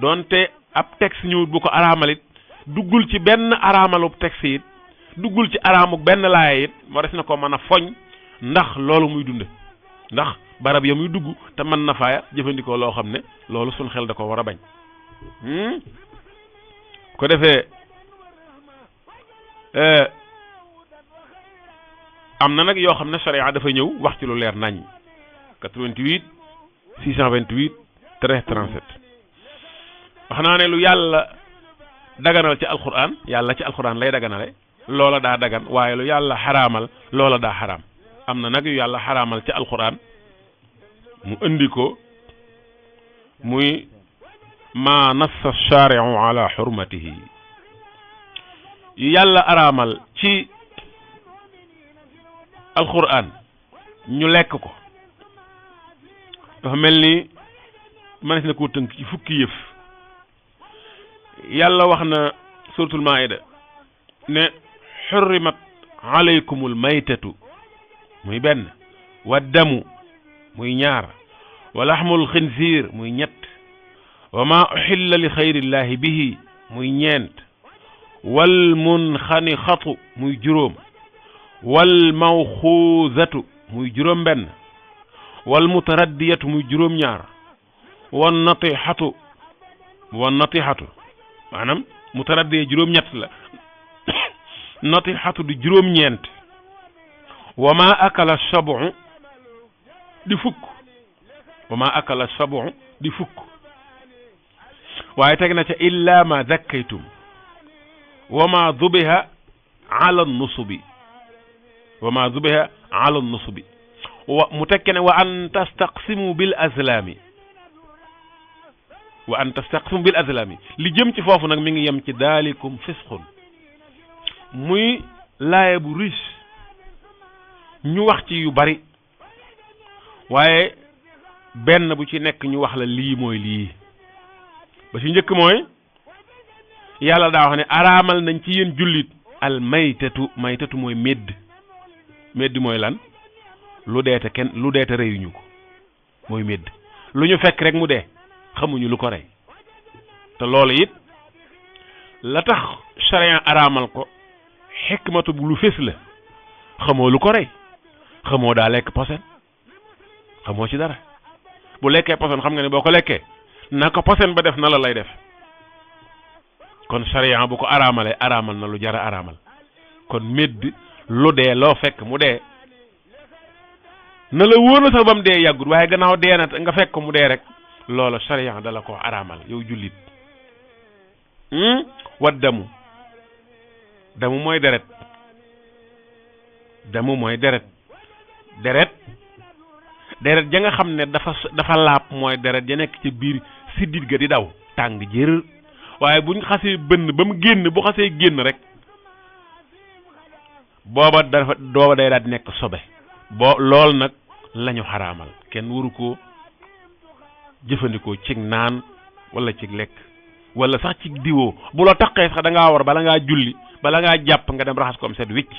doonte ab texte ñëwut bu ko araamalit duggul ci benn araamalub texte it duggul ci araamuk benn laaya it moo des na ko mën a foñ ndax loolu muy dunde ndax barab ya muy dugg te mën na faaya jëfandikoo loo xam ne loolu suñ xel da ko war a bañ ko defee am na nag yoo xam ne sharia dafa ñëw wax ci lu leer nañ 88 628 13 37 wax naa ne lu yàlla daganal ci alquran yàlla ci alquran lay daganale loola daa dagan waaye lu yàlla xaraamal loola daa xaraam am na nag yu yàlla xaraamal ci alquran mu indi ko muy ma nassa shari'u ala hurmatihi yu yàlla araamal ci alquran ñu lekk ko dafa mel ni manes na koo tënk ci fukki yëf yàlla wax na suratul maida ne xurrimat alaykumul maytatu muy benn wa damu muy ñaar wa laxmul xinsiir muy ñett wa ma uxilla li xayrillahi bihi muy ñeent wal munxanixatu muy juróom wal mawxuuzatu muy juróom benn wal mutaraddiyatu muy juróom ñaar wan natixatu maanaam mutaraddiya juróom ñett la natixatu di juróom ñeent wa ma akala sabu di fukk wa ma akala sabu di fukk waaye teg na ca illa ma zakkaytum wa ma dubiha ala nusubi wa ma dubiha ala nusubi wa mu tekke ne wa an tastaqsimu bil azlami li jëm ci foofu nag mi ngi yem ci daalikum fisqun muy laaye bu riche ñu wax ci yu bari waaye benn bu ci nekk ñu wax la lii mooy lii ba ci njëkk mooy yàlla daa wax ne araamal nañ ci yéen jullit al maytatu mooy médd mooy lan lu deete reyuñu ko mooy médd lu ñu fekk rek mu dee xamuñu lu ko rey te loolu it la tax charia araamal ko xikmatu bu lu fés la xamoo lu ko rey xamoo daa lekk posen xamoo ci dara bu lekkee posen xam nga ne boo ko lekkee na ko posen ba def na la lay def kon charia bu ko araamalee araamal na lu jara araamal kon médd lu dee loo fekk mu dee na la wóor na sax ba mu dee yàggut waaye gannaaw dee na nga fekk ko mu dee rek loola charia dala ko araamal yow jullit wa damu mooy deret deret ja nga xam ne dafa laab mooy deret ja nekk ci biir siddit ga di daw tàng jër waaye buñ xasee bënn ba mu génn bu xasee génn rek booba day daal di nekk sobe lool nag lañu xaraamal kenn waru ko jëfandikoo cig naan wala cig lekk wala sax cig diwoo bu la taqee sax da ngaa war bala ngaa julli bala ngaa jàpp nga dem raxas ko am set wicc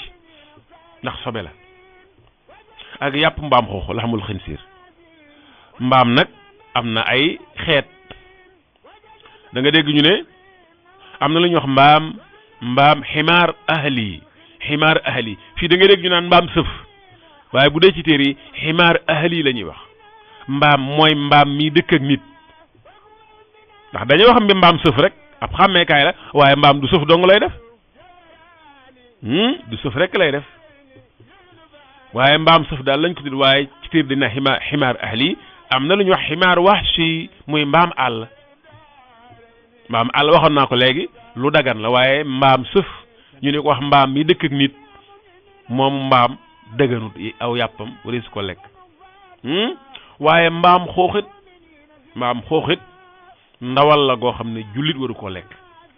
ndax sobe la ak yàpp mbaam xooxu la xamul xinsiir mbaam nag am na ay xeet da nga dégg ñu ne am na lu ñuy wax mbaam ximaar ahli fii da nga dégg ñu naan mbaam sëf waaye bu dee ci téere yi ximaar ahli la ñuy wax mbaam mooy mbaam mi dëkk ak nit ndax dañuy wax mbaam sëf rek ab xàmmeekaay la waaye mbaam du sëf dong lay def du sëf rek lay def waaye mbaam sëf daal lañ ko tudd waaye ci téere dina ximaar ahli am na lu ñuy wax ximaar wahshi muy mbaam àll waxoon naa ko léegi lu dagan la waaye mbaam sëf ñu ne ko wax mbaam mi dëkk ak nit moom mbaam dëgganut aw yàppam wala su ko lekk waaye mbaam xooxit ndawal la goo xam ne jullit waru koo lekk.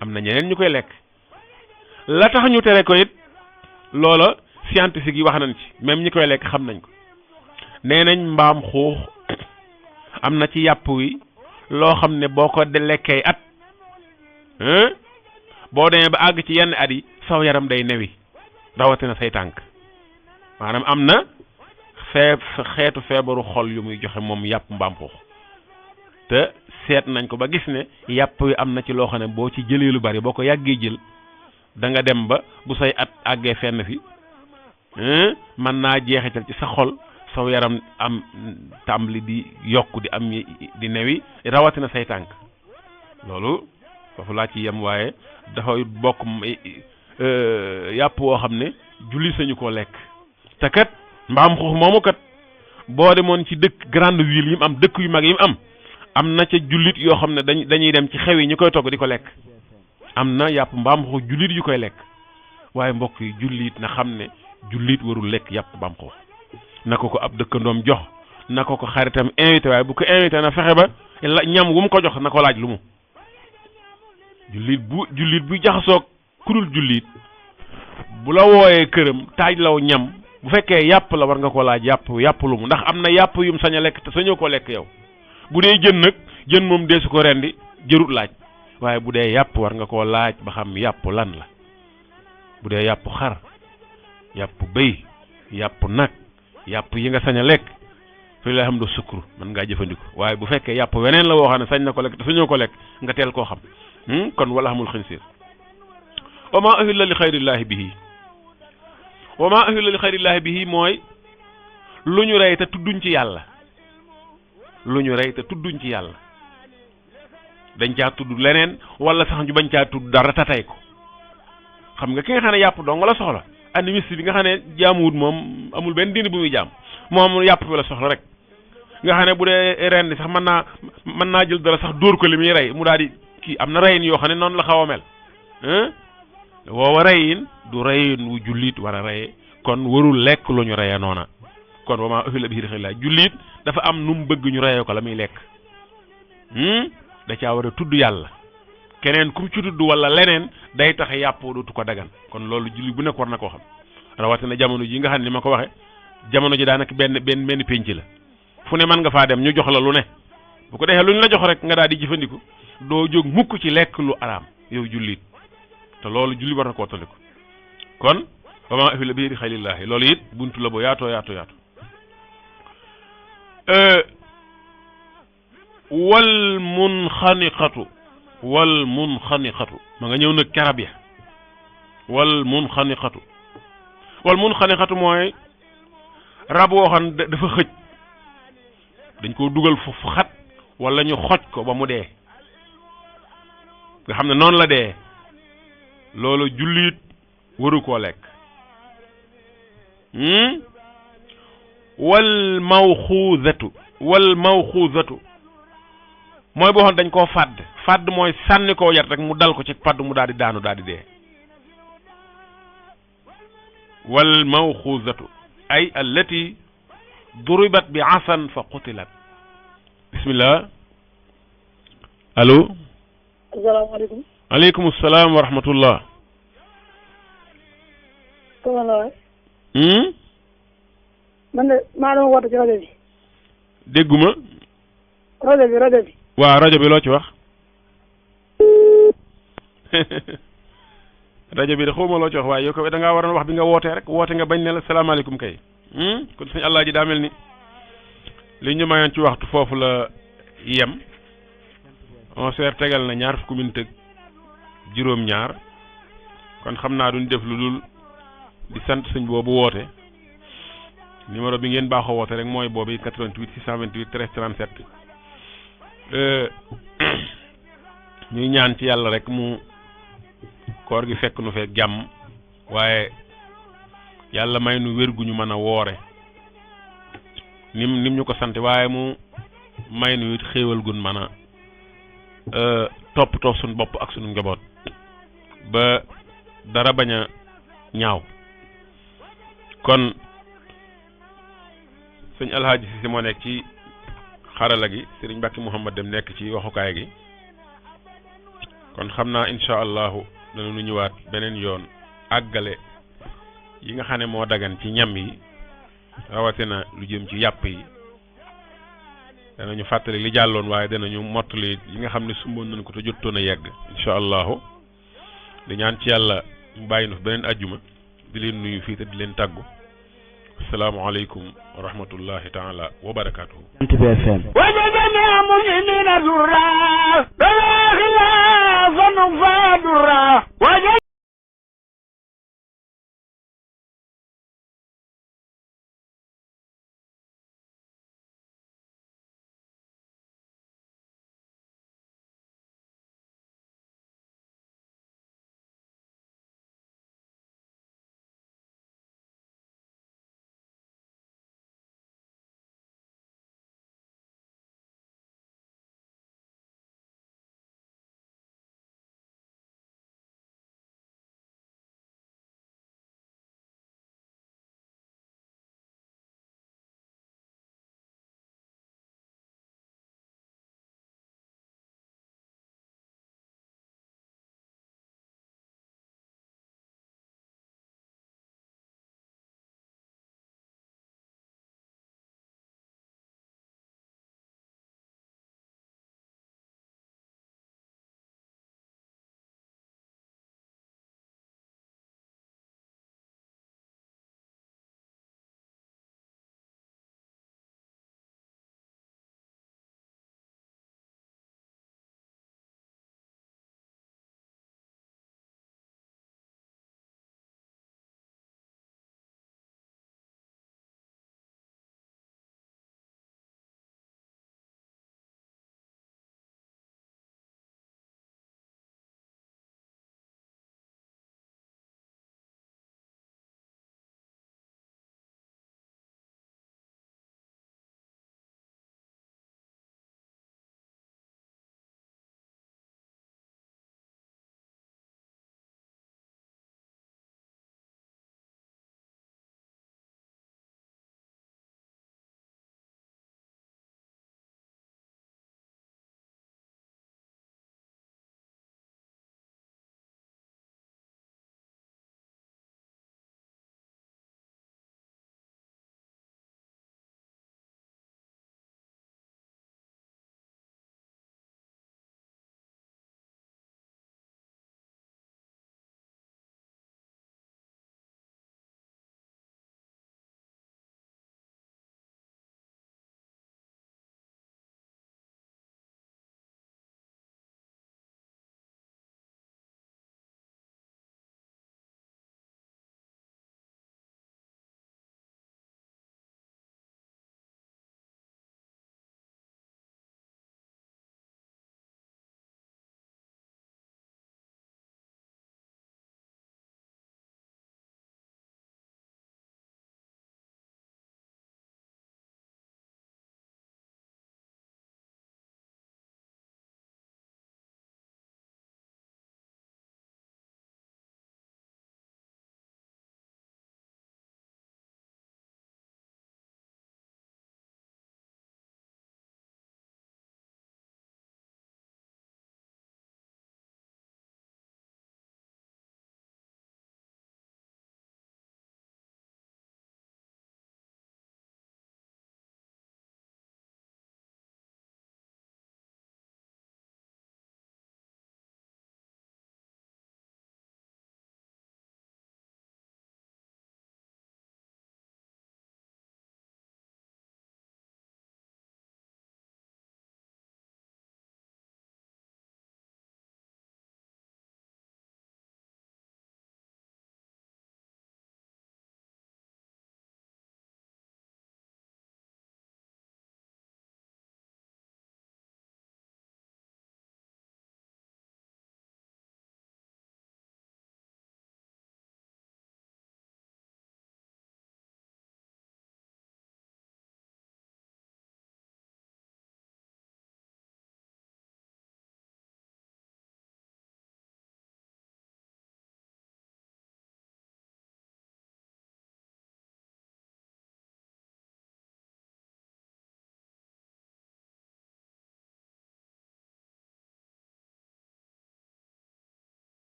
am na ñeneen ñu koy lekk la tax ñu tere ko it loola scientifique yi wax nañ ci même ñi koy lekk xam nañ ko nee nañ mbaam xuux am na ci yàpp wi loo xam ne boo ko lekkee at boo demee ba àgg ci yenn at yi saw yaram day newi rawatina say tànk maanaam am na xeetu feebaru xol yu muy joxe moom yàpp mbaam xuux te seet nañ ko ba gis ne yàpp wi am na ci loo xam ne boo ci jëlee lu bari boo ko yàggee jël da nga dem ba bu say at àggee fenn fi mën naa jeexital ci sa xol saw yaram am tàmbali di yokku di am di newi rawatina say tànk loolu foofu laa ci yem waaye dafay bokk yàpp woo xam ne julli sañu koo lekk te kat mbaam xuux moomu kat boo demoon ci dëkk grande ville yi mu am dëkk yu mag yi mu am na ca jullit yoo xam ne dañuy dem ci xew yi ñu koy togg di ko lekk am na yàpp mbaam xuux jullit yu koy lekk waaye mbokk yi jullit na xam ne jullit warul lekk yàpp mbaam xuux na ko ab dëkkandoom jox na ko xaritam invité waaye bu ko invité na fexe ba ñam wu mu ko jox na ko laaj lu mu jullit bu jaxasoog kurul jullit bu la wooyee këram taaj law ñam bu fekkee yàpp la war nga ko laaj yàpp lu mu ndax am na yàpp yum sañ a lekk te sañoo ko lekk yow bu dee jën nag jën moom deesu ko rendi jërut laaj waaye bu dee yàpp war nga koo laaj ba xam yàpp lan la bu dee yàpp xar yàpp bëy yàpp nag yàpp yi nga sañ a lekk fi la xam do sukkuru mën ngaa jëfandikoo waaye bu fekkee yàpp weneen la woo xam ne sañ na ko lekk te sañoo ko lekk nga teel koo xam kon wala xamul xinsiir wa ma uhilla li xayrillaahi bihi wa ma uhilla li xayrillaahi bihi mooy lu ñu rey te tudduñ ci yàlla dañ caa tudd leneen wala sax ñu bañ caa tudd dara tatay ko xam nga ki nga xam ne yàpp dong la soxla animiste bi nga xam ne jaamuwut moom amul benn diine bu muy jaam moom yàpp bi la soxla rek nga xam ne bu dee ren sax mën naa jël dara sax dóor ko li muy rey mu daal di kii am na reyin yoo xam ne noonu la xaw a mel woowa reyin du reyin wu jullit war a reye kon warul lekk lu ñu reye noona kon wa maa uhilla bihi li ghayrillah jullit dafa am nu mu bëgg ñu reyee ko la muy lekk da caa war a tudd yàlla keneen kum ci tudd wala leneen day tax yàpp dootu ko dagan kon loolu jullit bu nekk war na koo xam rawatina jamono ji nga xam ne ni ma ko waxe jamono ji daanaka benn pénc la fu ne mën nga faa dem ñu jox la lu ne bu ko defee lu ñu la jox rek nga daal di jëfandiku doo jóg mukk ci lekk lu araam yow jullit te loolu jullit war na koo tandiku kon wa maa uhilla bihi li ghayrillahi loolu it buntu la boo yaatoo wal munxaniqatu ma nga ñëw nag carab ya wal munxaniqatu mooy rab woo xam dafa xëj dañ koo dugal fu xat wala ñu xoj ko ba mu dee nga xam ne noonu la dee loolu jullit waru koo lekk wal mawxuuzatu mooy boo xam dañ koo fàdd mooy sànni koo yat rek mu dal ko ci padd mu daal di daanu daal di dee wal mawxuuzatu ay allati duribat bi asan fa qutilat bismillah allo asalaamaaleykum aleykum salaam wa rahmatullah man de maa doon woote ci rajo bi dégguma rajo bi waaw rajo bi loo ci wax rajo bi de xawma loo ci wax waaye yow ko da ngaa waroon wax bi nga wootee rek woote nga bañ ne la salaamaaleykum kay kon suñu àllaa ji daa mel ni li ñu mayoon ci waxtu foofu la yem 11h tegal na ñaar fukki minute ak juróom-ñaar kon xam naa duñ def lu dul di sant sëñ boobu woote numéro bi ngeen baaxoo woote rek mooy boobu 88 628 13 37 ñuy ñaan ci yàlla rek mu koor gi fekk nu fekk jàmm waaye yàlla may nu wér gu ñu mën a woore nim ñu ko sant waaye mu may nu it xéewal gun mën a toppatoo suñu bopp ak suñu njaboot ba dara bañ a ñaaw kon sëñ Alhaaji Cissé moo nekk ci xarala gi Sëriñ Mbàkke Mouhamad dem nekk ci waxukaay gi kon xam naa incha allahu danañu ñëwaat beneen yoon àggale yi nga xam ne moo dagan ci ñam yi rawatina lu jëm ci yàpp yi danañu fàttali li jàlloon waaye danañu mottali yi nga xam ne sumboon nañ ko te jottoon a yegg incha allahu di ñaan ci yàlla mu bàyyi nu fi beneen ajjuma di leen nuyu fii te di leen tàggu asalaamaaleykum wa rahmatullahi taala wa barakaatuhu.